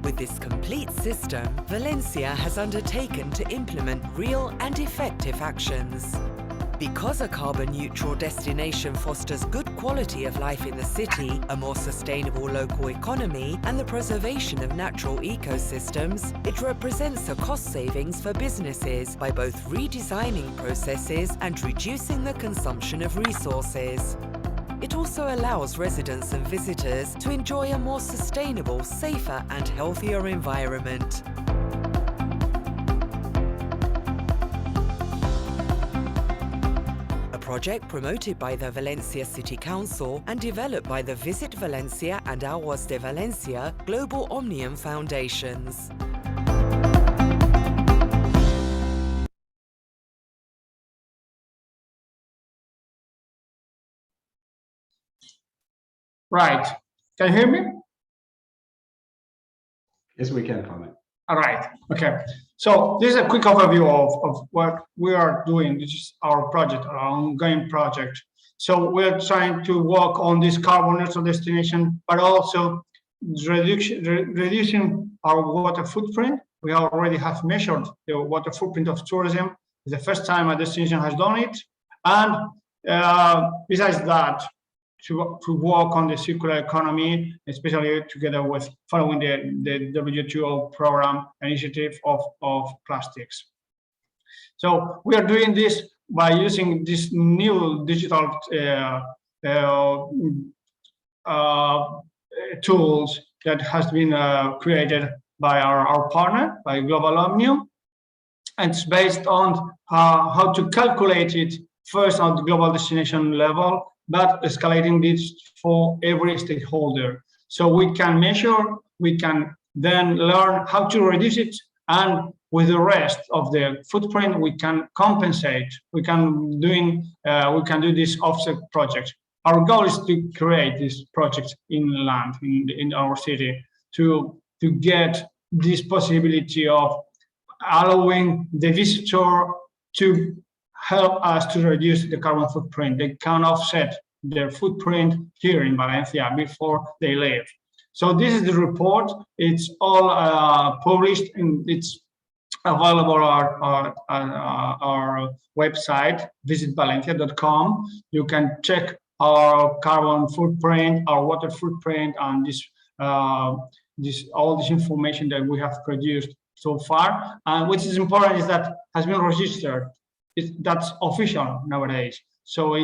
With this complete system, Valencia has undertaken to implement real and effective actions. Because a carbon-neutral destination fosters good quality of life in the city, a more sustainable local economy, and the preservation of natural ecosystems, it represents a cost savings for businesses by both redesigning processes and reducing the consumption of resources. It also allows residents and visitors to enjoy a more sustainable, safer, and healthier environment. Project promoted by the Valencia City Council and developed by the Visit Valencia and Aguas de Valencia Global Omnium Foundations. Right. Can you hear me? Yes, we can comment. All right. Okay. So this is a quick overview of what we are doing. This is our project, our ongoing project. So we're trying to work on this carbon neutral destination, but also reducing our water footprint. We already have measured the water footprint of tourism. It's the first time a destination has done it. And besides that, to work on the circular economy, especially together with following the WTO program initiative of plastics. So we are doing this by using this new digital tools that has been created by our partner, by Global Omnium. And it's based on how to calculate it first on the global destination level, but escalating this for every stakeholder. So we can measure, we can then learn how to reduce it, and with the rest of the footprint, we can compensate. We can do this offset project. Our goal is to create this project inland in our city to get this possibility of allowing the visitor to help us to reduce the carbon footprint. They can offset their footprint here in Valencia before they leave. So this is the report. It's all published and it's available on our website, visitvalencia.com. You can check our carbon footprint, our water footprint, and all this information that we have produced so far. And which is important is that has been registered. That's official nowadays. So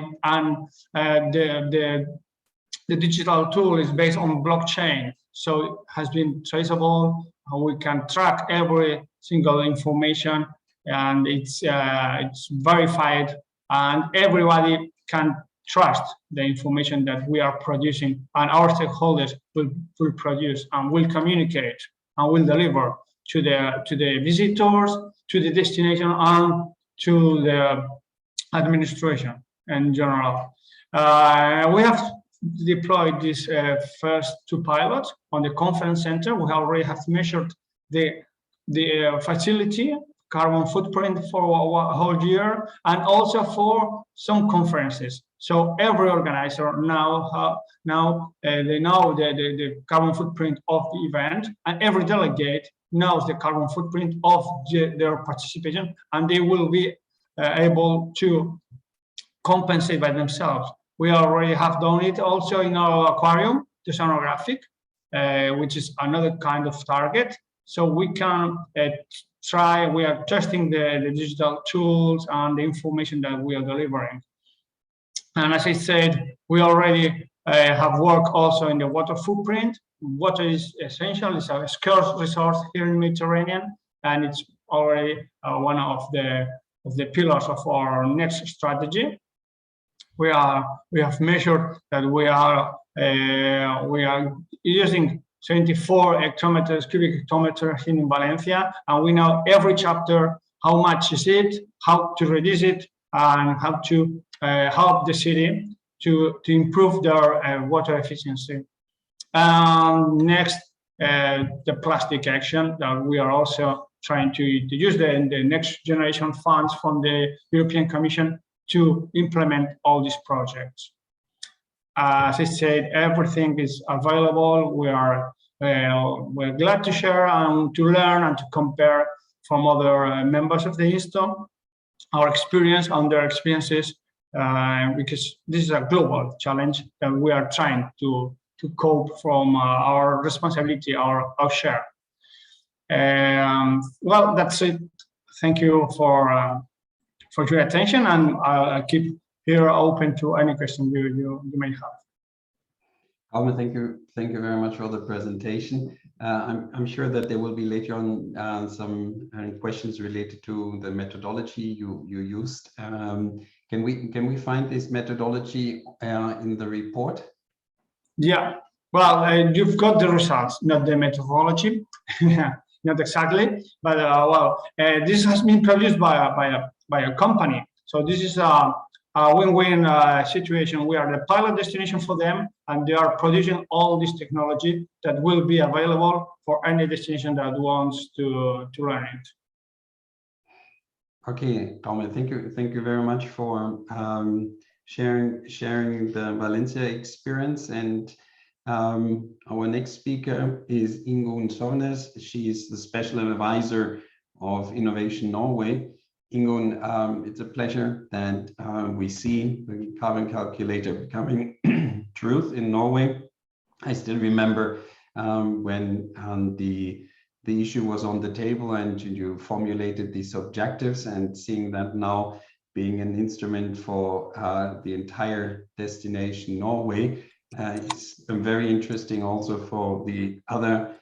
the digital tool is based on blockchain, so it has been traceable. We can track every single information, and it's verified, and everybody can trust the information that we are producing, and our stakeholders will produce and will communicate and will deliver to the visitors, to the destination, and to the administration in general. We have deployed these first 2 pilots on the conference center. We already have measured the facility carbon footprint for a whole year, and also for some conferences. So every organizer now they know the carbon footprint of the event, and every delegate knows the carbon footprint of their participation, and they will be able to compensate by themselves. We already have done it also in our aquarium, the sonographic, which is another kind of target. So we can we are testing the digital tools and the information that we are delivering. And as I said, we already have worked also in the water footprint. Water is essential, it's a scarce resource here in the Mediterranean, and it's already one of the pillars of our next strategy. We have measured that we are using 74 cubic hectometers in Valencia, and we know every chapter how much is it, how to reduce it, and how to help the city to improve their water efficiency. Next, the plastic action that we are also trying to use the next generation funds from the European Commission to implement all these projects. As I said, everything is available. We're glad to share and to learn and to compare from other members of the INSTO our experience and their experiences, because this is a global challenge that we are trying to cope from our responsibility, our share. Well, that's it. Thank you for your attention, and I'll keep here open to any question you may have. Alma, thank you very much for the presentation. I'm sure that there will be later on some questions related to the methodology you used. Can we find this methodology in the report? Yeah, well, you've got the results, not the methodology. Not exactly, but this has been produced by a company. So this is a win-win situation. We are the pilot destination for them, and they are producing all this technology that will be available for any destination that wants to learn it. Okay, Tom, thank you very much for sharing the Valencia experience. And our next speaker is Ingunn Sovnes. She is the Special Advisor of Innovation Norway. Ingunn, it's a pleasure that we see the carbon calculator becoming truth in Norway. I still remember when the issue was on the table and you formulated these objectives, and seeing that now being an instrument for the entire destination Norway is very interesting also for the other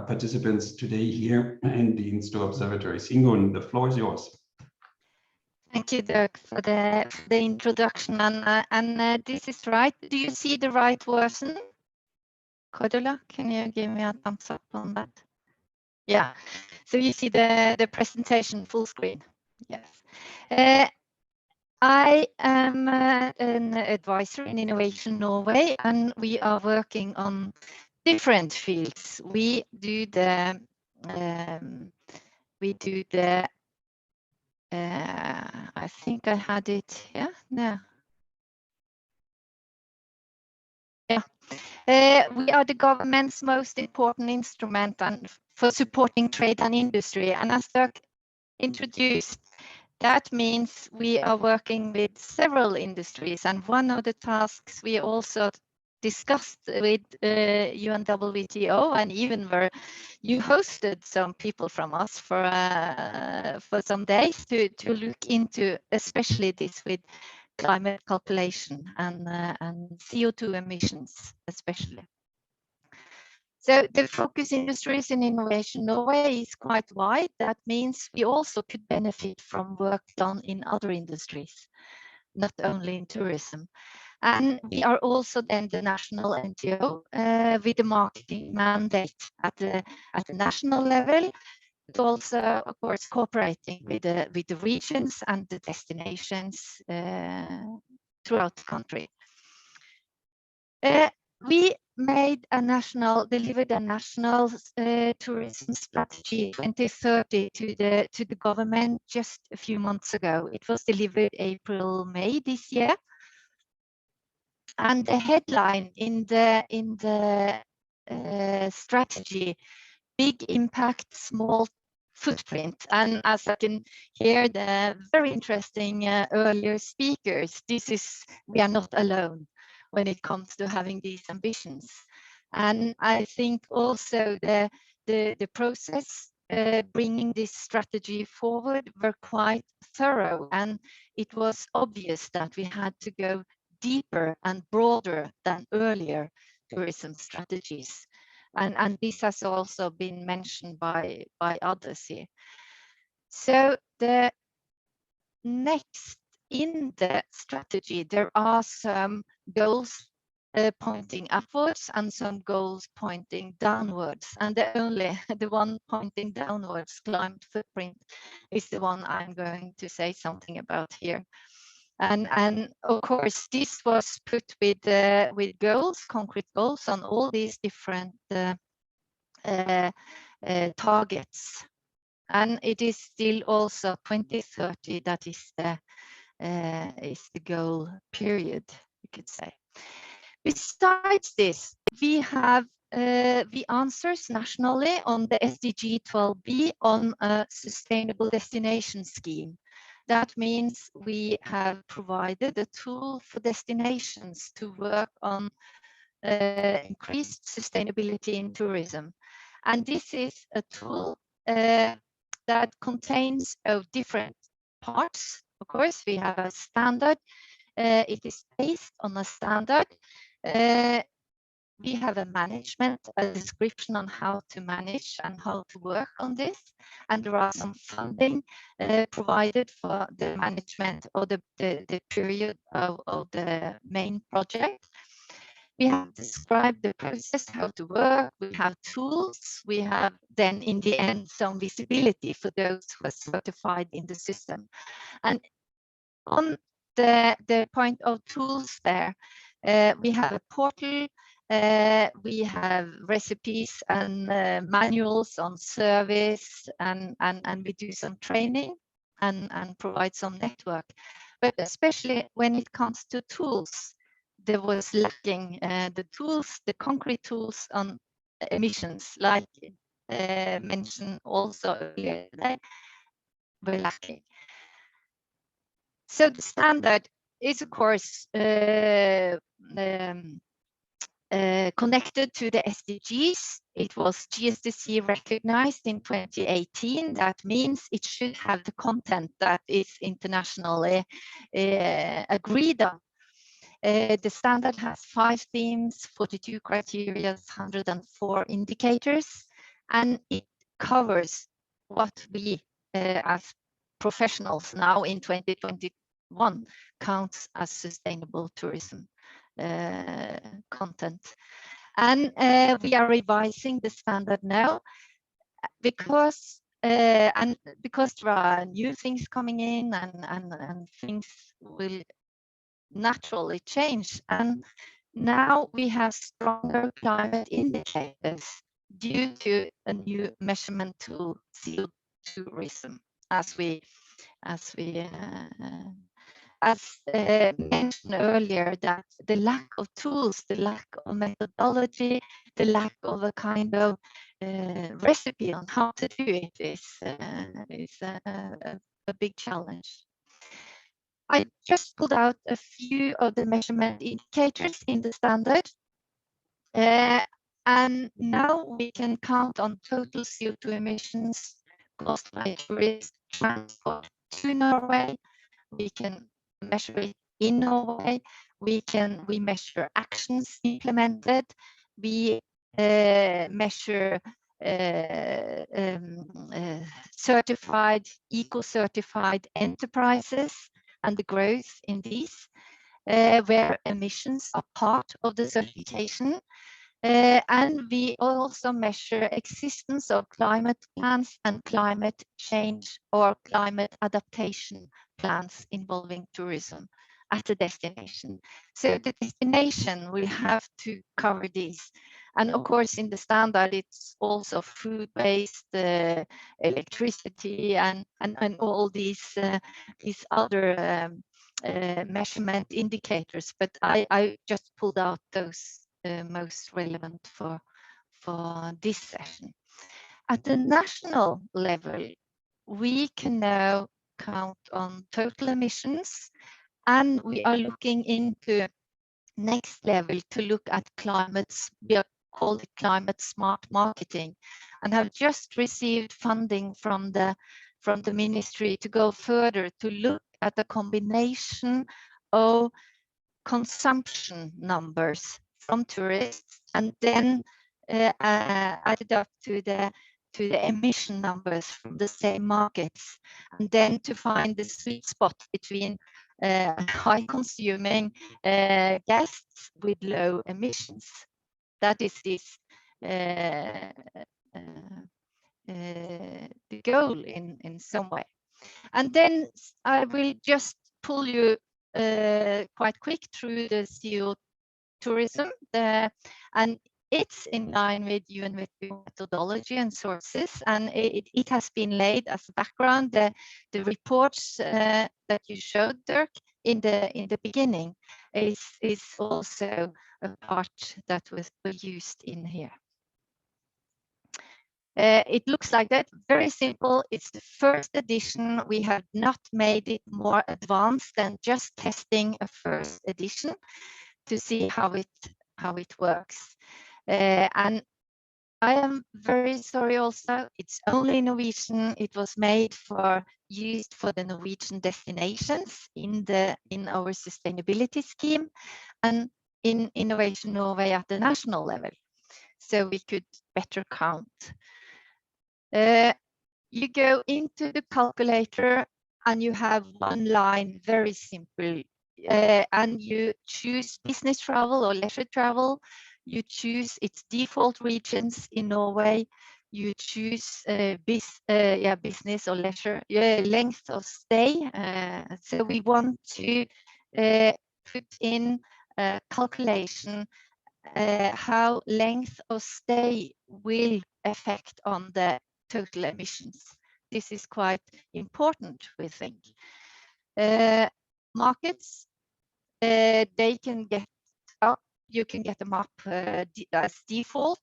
participants today here in the INSTO observatories. Ingunn, the floor is yours. Thank you, Dirk, for the introduction. And this is right. Do you see the right version? Cordula, can you give me a thumbs up on that? Yeah, so you see the presentation full screen. Yes. I am an advisor in Innovation Norway, and we are working on different fields. We do the I think I had it, yeah, no. Yeah, we are the government's most important instrument and for supporting trade and industry. And as Dirk introduced, that means we are working with several industries. And one of the tasks we also discussed with UNWTO, and even where you hosted some people from us for some days to look into, especially this with climate calculation and CO2 emissions, especially. So the focus industries in Innovation Norway is quite wide. That means we also could benefit from work done in other industries, not only in tourism. And we are also then the national NGO with the marketing mandate at the national level, but also, of course, cooperating with the regions and the destinations throughout the country. We delivered a national tourism strategy 2030 to the government just a few months ago. It was delivered April, May this year. And the headline in the strategy, big impact, small footprint. And as I can hear the very interesting earlier speakers, we are not alone when it comes to having these ambitions. And I think also the process bringing this strategy forward were quite thorough, and it was obvious that we had to go deeper and broader than earlier tourism strategies. And this has also been mentioned by others here. So the next in the strategy, there are some goals pointing upwards and some goals pointing downwards. And the one pointing downwards, climate footprint, is the one I'm going to say something about here. And of course, this was put with goals, concrete goals on all these different targets. And it is still also 2030 that is the goal period, you could say. Besides this, we have the answers nationally on the SDG 12B on a sustainable destination scheme. That means we have provided a tool for destinations to work on increased sustainability in tourism. And this is a tool that contains different parts. Of course, we have a standard. It is based on a standard. We have a description on how to manage and how to work on this. And there are some funding provided for the management or the period of the main project. We have described the process, how to work, we have tools, we have then in the end some visibility for those who are certified in the system. And on the point of tools there, we have a portal, we have recipes and manuals on service, and we do some training and provide some network. But especially when it comes to tools, there was lacking the concrete tools on emissions, like mentioned also earlier today, were lacking. So the standard is, of course, connected to the SDGs. It was GSDC recognized in 2018. That means it should have the content that is internationally agreed on. The standard has 5 themes, 42 criteria, 104 indicators, and it covers what we as professionals now in 2021 counts as sustainable tourism content. And we are revising the standard now. because there are new things coming in and things will naturally change. And now we have stronger climate indicators due to a new measurement tool, CO2 tourism, as mentioned earlier, that the lack of tools, the lack of methodology, the lack of a kind of recipe on how to do it is a big challenge. I just pulled out a few of the measurement indicators in the standard. And now we can count on total CO2 emissions caused by tourist transport to Norway. We can measure it in Norway. We measure actions implemented. We measure certified, eco-certified enterprises and the growth in these, where emissions are part of the certification. And we also measure existence of climate plans and climate change or climate adaptation plans involving tourism at the destination. So the destination will have to cover this. And of course, in the standard, it's also food waste, electricity, and all these other measurement indicators. But I just pulled out those most relevant for this session. At the national level, we can now count on total emissions, and we are looking into next level to look at climates. We are called it climate smart marketing, and have just received funding from the ministry to go further to look at the combination of consumption numbers from tourists and then added up to the emission numbers from the same markets, and then to find the sweet spot between high consuming guests with low emissions. That is the goal in some way. And then I will just pull you quite quick through the CO tourism, and it's in line with UNWTO methodology and sources, and it has been laid as a background. The reports that you showed, Dirk, in the beginning is also a part that was used in here. It looks like that, very simple. It's the first edition. We have not made it more advanced than just testing a first edition to see how it works. And I am very sorry also, it's only Norwegian. It was used for the Norwegian destinations in our sustainability scheme and in Innovation Norway at the national level. So we could better count. You go into the calculator and you have one line, very simple, and you choose business travel or leisure travel. You choose its default regions in Norway. You choose business or leisure, length of stay. So we want to put in a calculation how length of stay will affect on the total emissions. This is quite important, we think. Markets, they can get up, you can get them up as default,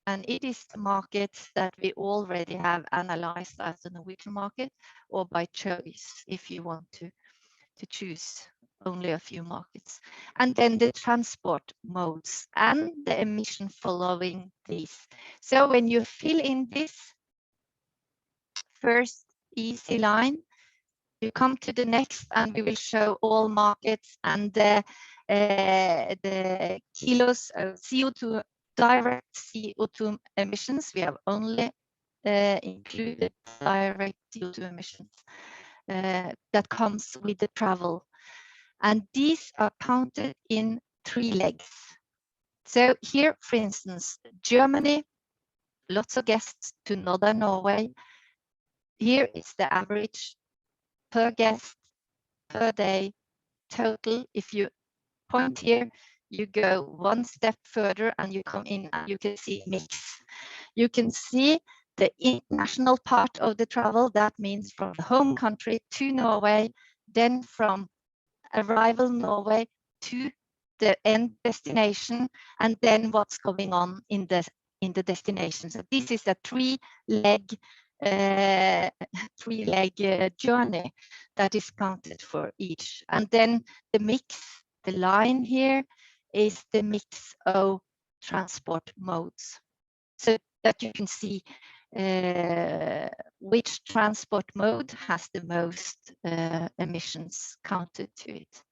and it is the markets that we already have analyzed as the Norwegian market, or by choice if you want to choose only a few markets. And then the transport modes and the emission following these. So when you fill in this first easy line, you come to the next and we will show all markets and the kilos of CO2, direct CO2 emissions. We have only included direct CO2 emissions that comes with the travel. And these are counted in 3 legs. So here, for instance, Germany lots of guests to Northern Norway. Here is the average per guest per day total. If you point here, you go one step further and you come in and you can see mix. You can see the international part of the travel. That means from the home country to Norway, then from arrival Norway to the end destination, and then what's going on in the destination. So this is a three-leg journey that is counted for each. And then the mix, the line here is the mix of transport modes, so that you can see which transport mode has the most emissions counted to it.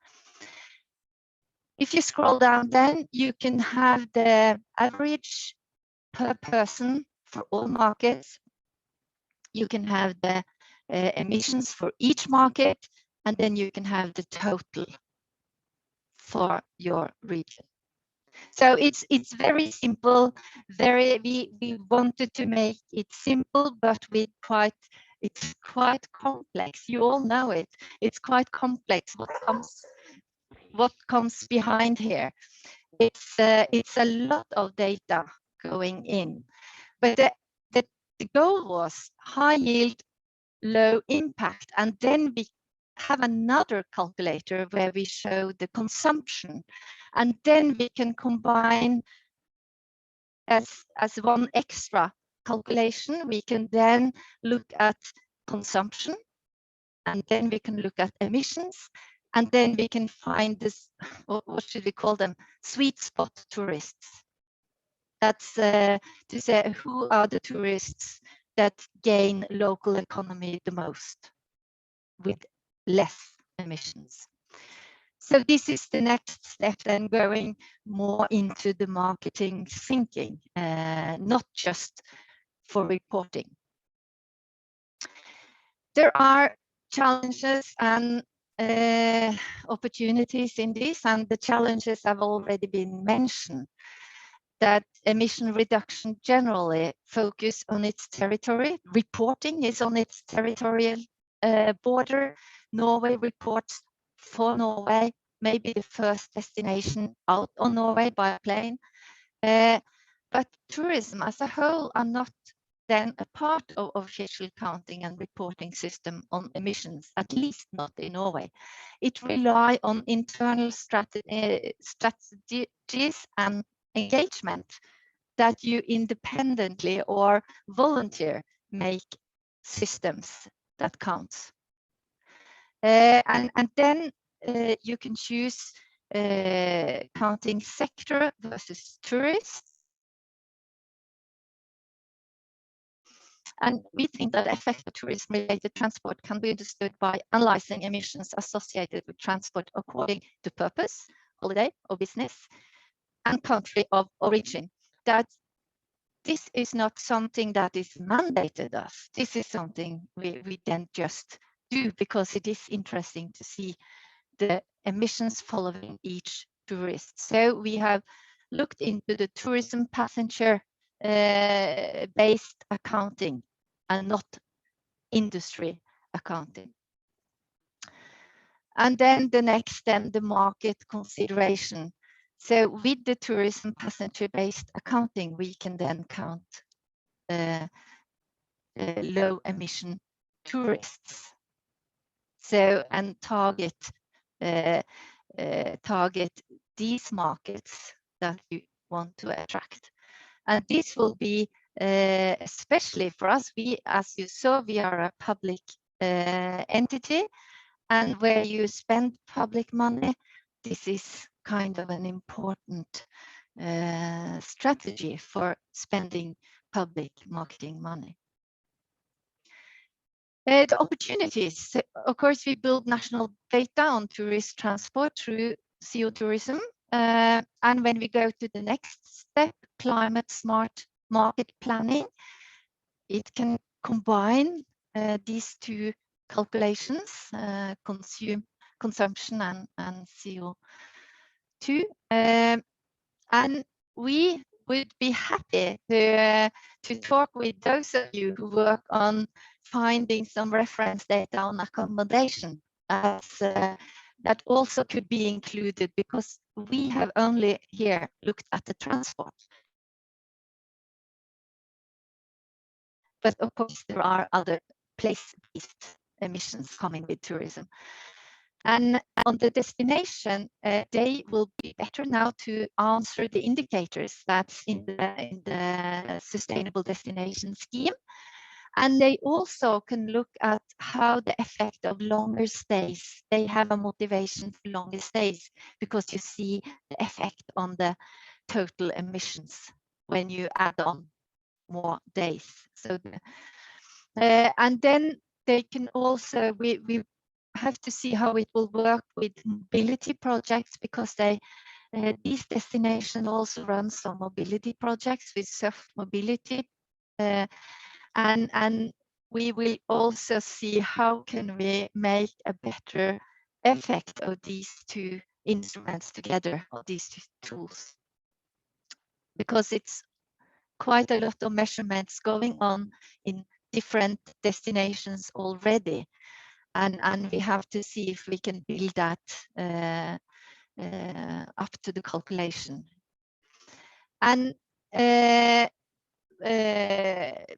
If you scroll down, then you can have the average per person for all markets. You can have the emissions for each market, and then you can have the total for your region. So it's very simple. We wanted to make it simple, but it's quite complex. You all know it. It's quite complex what comes behind here. It's a lot of data going in, but the goal was high yield, low impact, and then we have another calculator where we show the consumption, and then we can combine as one extra calculation. We can then look at consumption, and then we can look at emissions, and then we can find this, what should we call them, sweet spot tourists. That's to say who are the tourists that gain local economy the most with less emissions. So this is the next step, then going more into the marketing thinking, not just for reporting. There are challenges and opportunities in this, and the challenges have already been mentioned. That emission reduction generally focus on its territory. Reporting is on its territorial border. Norway reports for Norway, maybe the first destination out on Norway by plane. But tourism as a whole are not then a part of official counting and reporting system on emissions, at least not in Norway. It relies on internal strategies and engagement that you independently or volunteer make systems that counts. And then you can choose counting sector versus tourists. And we think that effect of tourism-related transport can be understood by analyzing emissions associated with transport according to purpose, holiday or business, and country of origin. That this is not something that is mandated us. This is something we then just do because it is interesting to see the emissions following each tourist. So we have looked into the tourism passenger based accounting and not industry accounting. And then the next, the market consideration. So with the tourism passenger based accounting, we can then count low emission tourists. So, and target these markets that you want to attract. And this will be especially for us, as you saw, we are a public entity, and where you spend public money, this is kind of an important strategy for spending public marketing money. The opportunities, of course, we build national data on tourist transport through CO tourism. And when we go to the next step, climate smart market planning, it can combine these two calculations, consumption and CO2. And we would be happy to talk with those of you who work on finding some reference data on accommodation, as that also could be included, because we have only here looked at the transport. But of course, there are other place-based emissions coming with tourism. And on the destination, they will be better now to answer the indicators that's in the Sustainable Destination Scheme. And they also can look at how the effect of longer stays, they have a motivation for longer stays, because you see the effect on the total emissions when you add on more days. So, and then they can also, we have to see how it will work with mobility projects, because these destinations also run some mobility projects with soft mobility. And we will also see how can we make a better effect of these two instruments together, of these two tools, because it's quite a lot of measurements going on in different destinations already, and we have to see if we can build that up to the calculation. And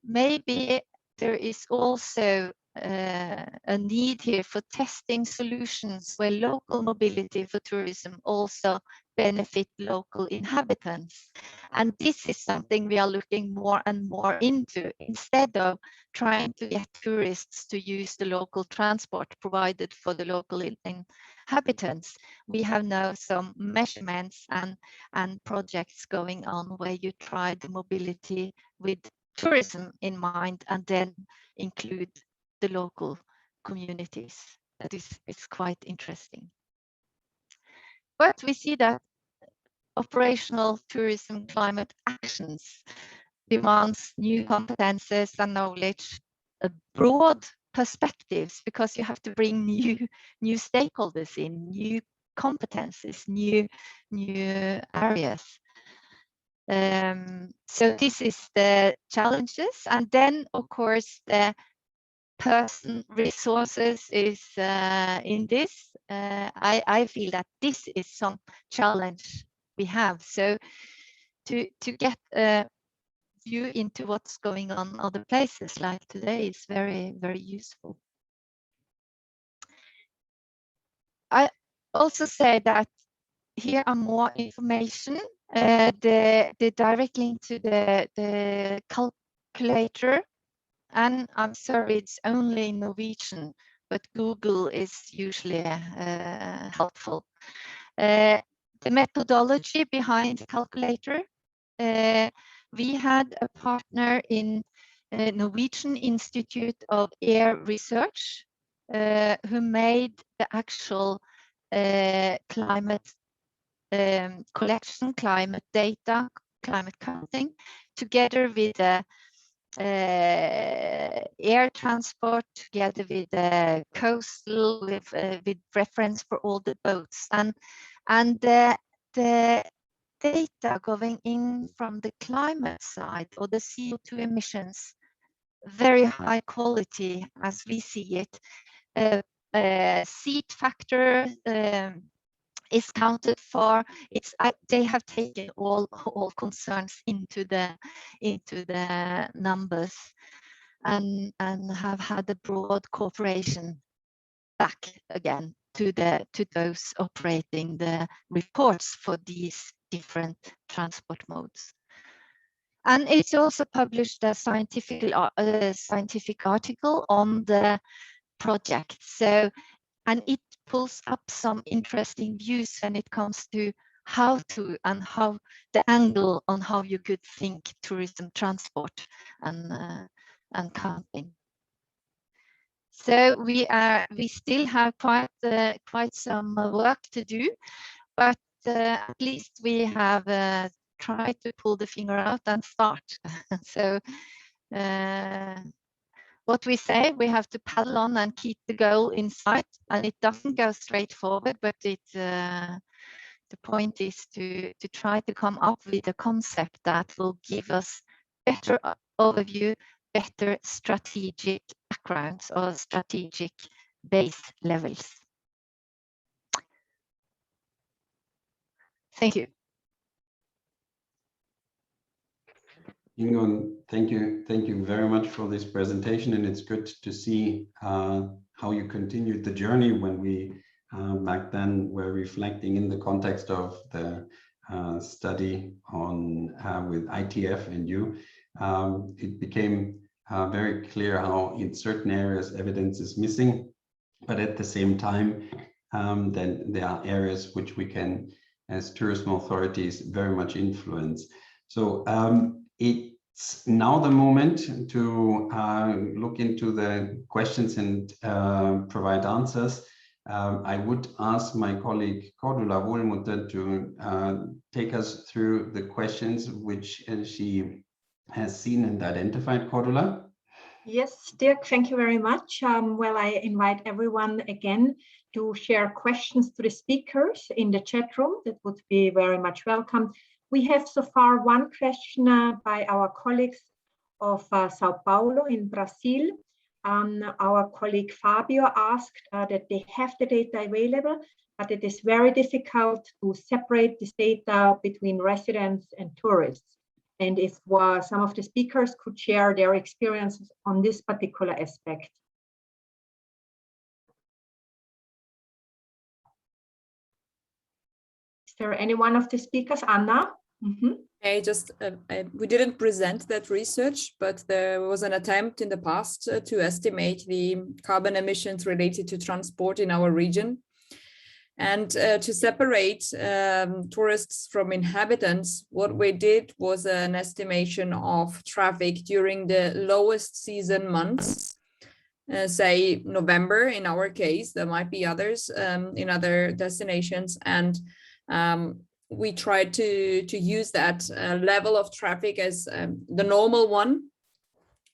maybe there is also a need here for testing solutions where local mobility for tourism also benefit local inhabitants. And this is something we are looking more and more into, instead of trying to get tourists to use the local transport provided for the local inhabitants. We have now some measurements and projects going on where you try the mobility with tourism in mind, and then include the local communities. That is, it's quite interesting. But we see that operational tourism climate actions demands new competences and knowledge, broad perspectives, because you have to bring new stakeholders in, new competences, new areas. So this is the challenges, and then of course the person resources is in this. I feel that this is some challenge we have. So to get a view into what's going on other places like today is very, very useful. I also say that here are more information. The direct link to the calculator, and I'm sorry, it's only in Norwegian, but Google is usually helpful. The methodology behind the calculator, we had a partner in Norwegian Institute of Air Research who made the actual climate collection, climate data, climate counting, together with air transport, together with coastal, with reference for all the boats, and the data going in from the climate side, or the CO2 emissions, very high quality as we see it. Seat factor is counted for. They have taken all concerns into the numbers, and have had a broad cooperation back again to those operating the reports for these different transport modes. And it's also published a scientific article on the project. So, and it pulls up some interesting views when it comes to how to, and how the angle on how you could think tourism transport and camping. So we still have quite some work to do, but at least we have tried to pull the finger out and start. So what we say, we have to paddle on and keep the goal in sight, and it doesn't go straight forward, but the the point is to try to come up with a concept that will give us better overview, better strategic backgrounds or strategic base levels. Thank you. Ingon, thank you very much for this presentation, and it's good to see how you continued the journey when we back then were reflecting in the context of the study on with ITF and you. It became very clear how in certain areas evidence is missing, but at the same time then there are areas which we can, as tourism authorities, very much influence. So it's now the moment to look into the questions and provide answers. I would ask my colleague Cordula Wohlmutter to take us through the questions which she has seen and identified. Cordula? Yes, Dirk, thank you very much. Well, I invite everyone again to share questions to the speakers in the chat room. That would be very much welcome. We have so far one question by our colleagues of Sao Paulo in Brazil. Our colleague Fabio asked that they have the data available, but it is very difficult to separate this data between residents and tourists. And if some of the speakers could share their experiences on this particular aspect. Is there any one of the speakers? Anna? We didn't present that research, but there was an attempt in the past to estimate the carbon emissions related to transport in our region. And to separate tourists from inhabitants, what we did was an estimation of traffic during the lowest season months, say November in our case. There might be others in other destinations, and we tried to use that level of traffic as the normal one,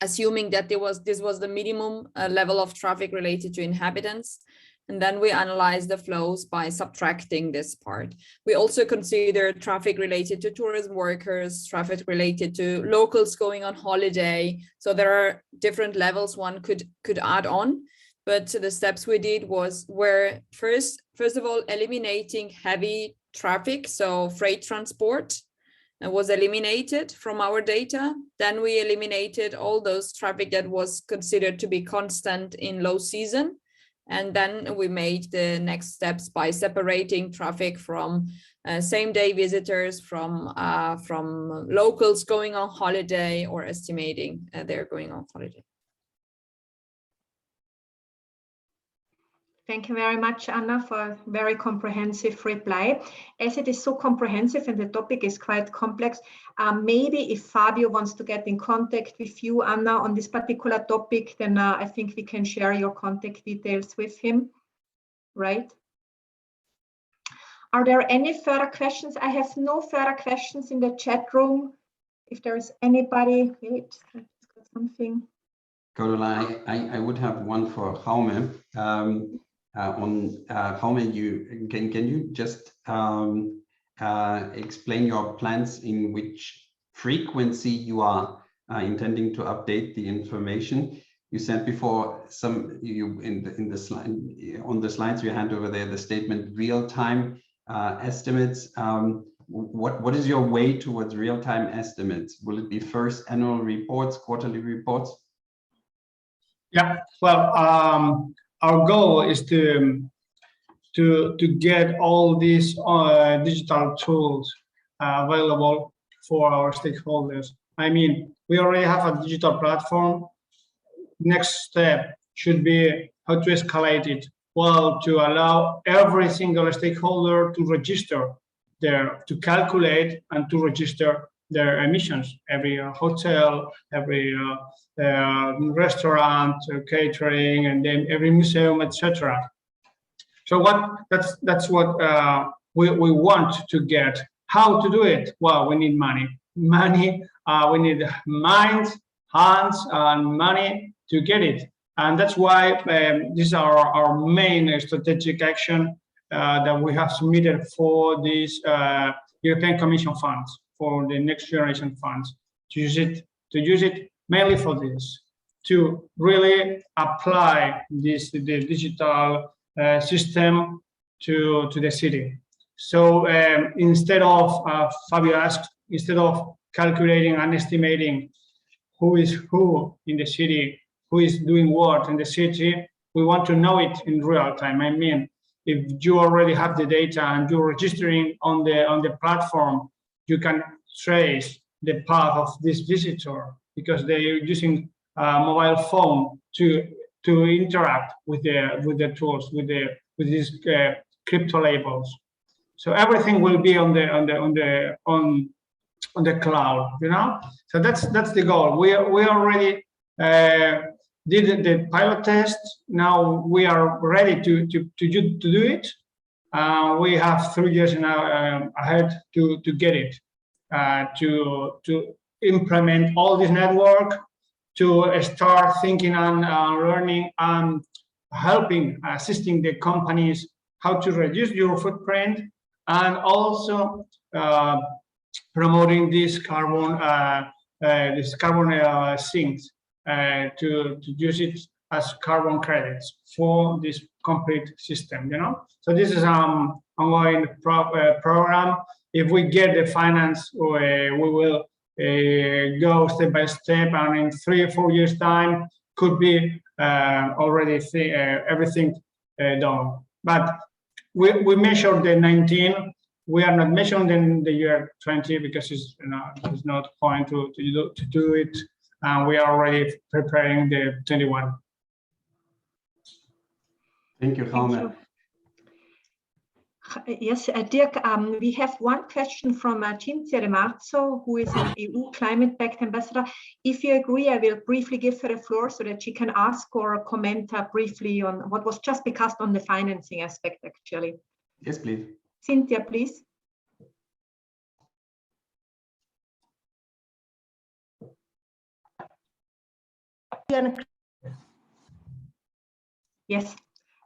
assuming that this was the minimum level of traffic related to inhabitants. And then we analyze the flows by subtracting this part. We also consider traffic related to tourism workers, traffic related to locals going on holiday. So there are different levels one could add on. But the steps we did were first of all, eliminating heavy traffic. So freight transport was eliminated from our data. Then we eliminated all those traffic that was considered to be constant in low season. And then we made the next steps by separating traffic from same-day visitors, from locals going on holiday, or estimating they're going on holiday. Thank you very much, Anna, for a very comprehensive reply. As it is so comprehensive and the topic is quite complex, maybe if Fabio wants to get in contact with you, Anna, on this particular topic, then I think we can share your contact details with him, right? Are there any further questions? I have no further questions in the chat room. If there is anybody, wait, I just got something. Cordula, I would have one for Jaume. On Jaume, can you just explain your plans in which frequency you are intending to update the information? You said before in the slide on the slides you had over there the statement real-time estimates. What is your way towards real-time estimates? Will it be first annual reports, quarterly reports? Yeah, well, our goal is to get all these digital tools available for our stakeholders. I mean, we already have a digital platform. Next step should be how to escalate it. Well, to allow every single stakeholder to register to calculate and to register their emissions. Every hotel, every restaurant, catering, and then every museum, etc. So that's what we want to get. How to do it? Well, we need money. We need minds, hands, and money to get it. And that's why this is our main strategic action. that we have submitted for these European Commission funds, for the next generation funds, to use it mainly for this, to really apply the digital system to the city. So instead of, Fabio asked, instead of calculating and estimating who is who in the city, who is doing what in the city, we want to know it in real time. I mean, if you already have the data and you're registering on the platform, you can trace the path of this visitor because they're using a mobile phone to interact with the tools, with these crypto labels. So everything will be on the cloud, you know. So that's the goal. We already did the pilot test. Now we are ready to do it. We have 3 years now ahead to get it, to implement all this network, to start thinking and learning and helping, assisting the companies how to reduce your footprint, and also promoting this carbon sinks to use it as carbon credits for this complete system, you know. So this is an ongoing program. If we get the finance, we will go step by step, and in 3 or 4 years' time, could be already everything done. But we measured the 19. We are not measuring the year 20 because there's no point to do it. We are already preparing the 21. Thank you, Jaume. Yes, Dirk, we have one question from Cinzia De Marzo, who is an EU Climate Pact ambassador. If you agree, I will briefly give her the floor so that she can ask or comment briefly on what was just discussed on the financing aspect, actually. Yes, please. Cynthia, please. Yes,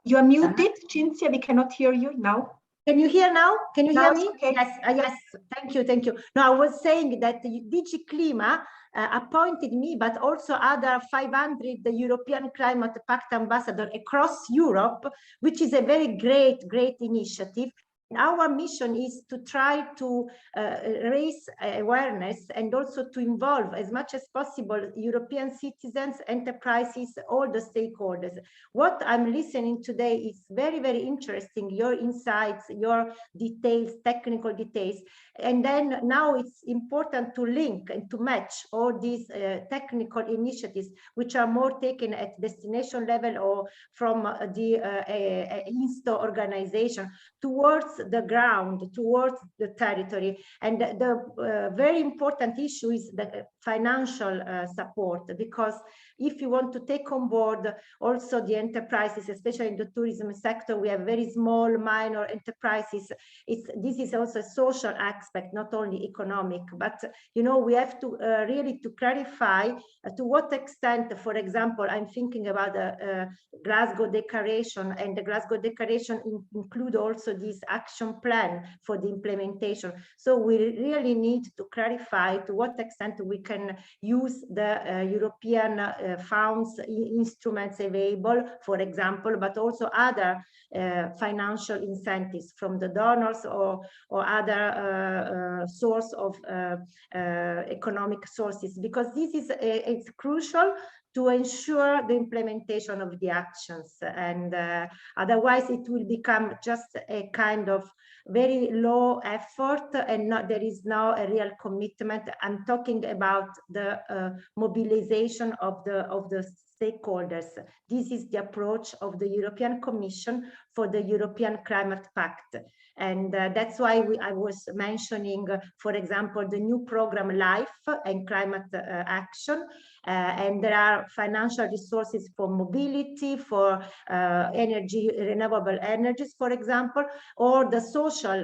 you are muted, Cinzia. We cannot hear you now. Can you hear now? Can you hear me? Okay. Yes, yes. Thank you. No, I was saying that DG Clima appointed me, but also other 500 European Climate Pact ambassadors across Europe, which is a very great initiative. Our mission is to try to raise awareness and also to involve as much as possible European citizens, enterprises, all the stakeholders. What I'm listening today is very interesting, your insights, your details, technical details. And then now it's important to link and to match all these technical initiatives, which are more taken at destination level or from the INSTO organization towards the ground, towards the territory. And the very important issue is the financial support, because if you want to take on board also the enterprises, especially in the tourism sector, we have very small, minor enterprises. This is also a social aspect, not only economic, but you know, we have to really to clarify to what extent, for example, I'm thinking about the Glasgow Declaration, and the Glasgow Declaration include also this action plan for the implementation. So we really need to clarify to what extent we can use the European funds, instruments available, for example, but also other financial incentives from the donors or other source of economic sources, because this is it's crucial to ensure the implementation of the actions, and otherwise it will become just a kind of very low effort and there is now a real commitment. I'm talking about the mobilization of the stakeholders. This is the approach of the European Commission for the European Climate Pact. And that's why I was mentioning, for example, the new program LIFE and climate action. And there are financial resources for mobility, for energy, renewable energies, for example, or the social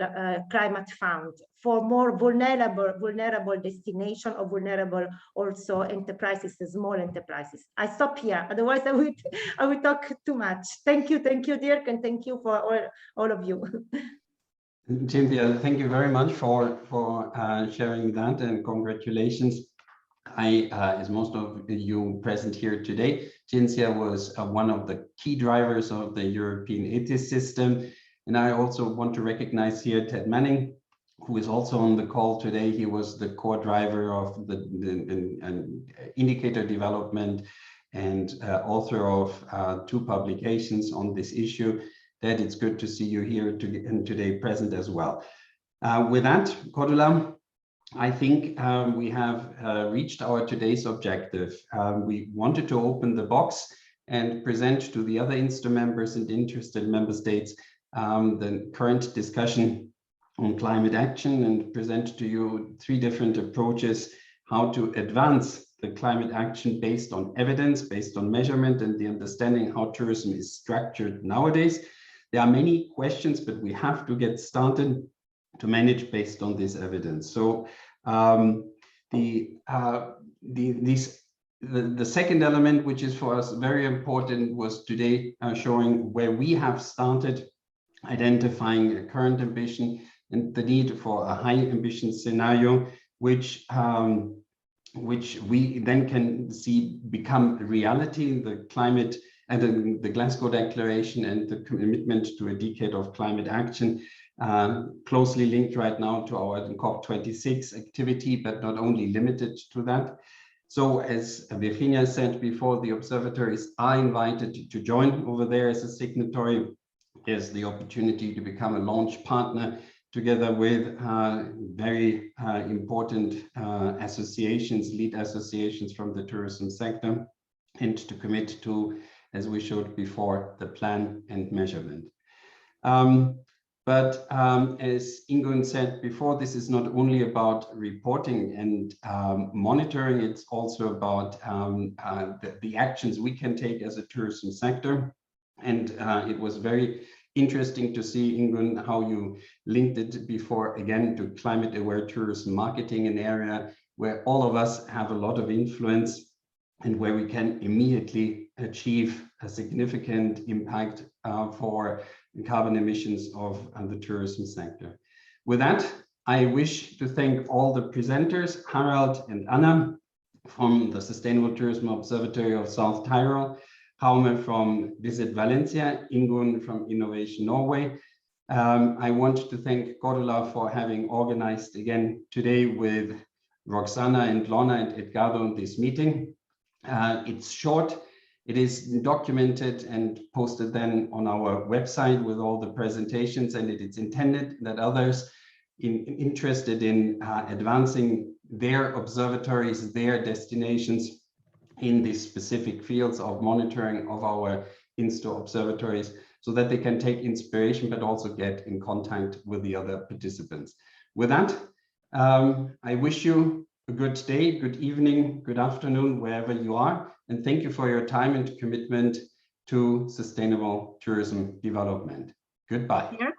climate fund for more vulnerable destination or vulnerable also enterprises, small enterprises. I stop here, otherwise I would talk too much. Thank you, Dirk, and thank you for all of you. Cynthia, thank you very much for sharing that, and congratulations. As most of you present here today, Cynthia was one of the key drivers of the European ETS system. And I also want to recognize here Ted Manning, who is also on the call today. He was the core driver of the indicator development and author of 2 publications on this issue. Ted, it's good to see you here today present as well. With that, Cordula, I think we have reached our today's objective. We wanted to open the box and present to the other INSTO members and interested member states the current discussion on climate action, and present to you 3 different approaches how to advance the climate action based on evidence, based on measurement, and the understanding how tourism is structured nowadays. There are many questions, but we have to get started to manage based on this evidence. So the second element, which is for us very important, was today showing where we have started identifying a current ambition and the need for a high ambition scenario, which we then can see become reality. The climate and the Glasgow Declaration and the commitment to a decade of climate action, closely linked right now to our COP26 activity, but not only limited to that. So as Virginia said before, the observatories are invited to join over there as a signatory. There's the opportunity to become a launch partner together with very important associations, lead associations from the tourism sector, and to commit to, as we showed before, the plan and measurement. But as Ingun said before, this is not only about reporting and monitoring, it's also about the actions we can take as a tourism sector. And it was very interesting to see, Ingun, how you linked it before again to climate aware tourism marketing, an area where all of us have a lot of influence and where we can immediately achieve a significant impact for carbon emissions of the tourism sector. With that, I wish to thank all the presenters, Harald and Anna from the Sustainable Tourism Observatory of South Tyrol, Jaume from Visit Valencia, Ingun from Innovation Norway. I want to thank Cordula for having organized again today with Roxana and Lorna and Edgardo this meeting. It's short, it is documented and posted then on our website with all the presentations, and it is intended that others interested in advancing their observatories, their destinations in these specific fields of monitoring of our INSTO observatories, so that they can take inspiration, but also get in contact with the other participants. With that, I wish you a good day, good evening, good afternoon, wherever you are. And thank you for your time and commitment to sustainable tourism development. Goodbye. Dirk?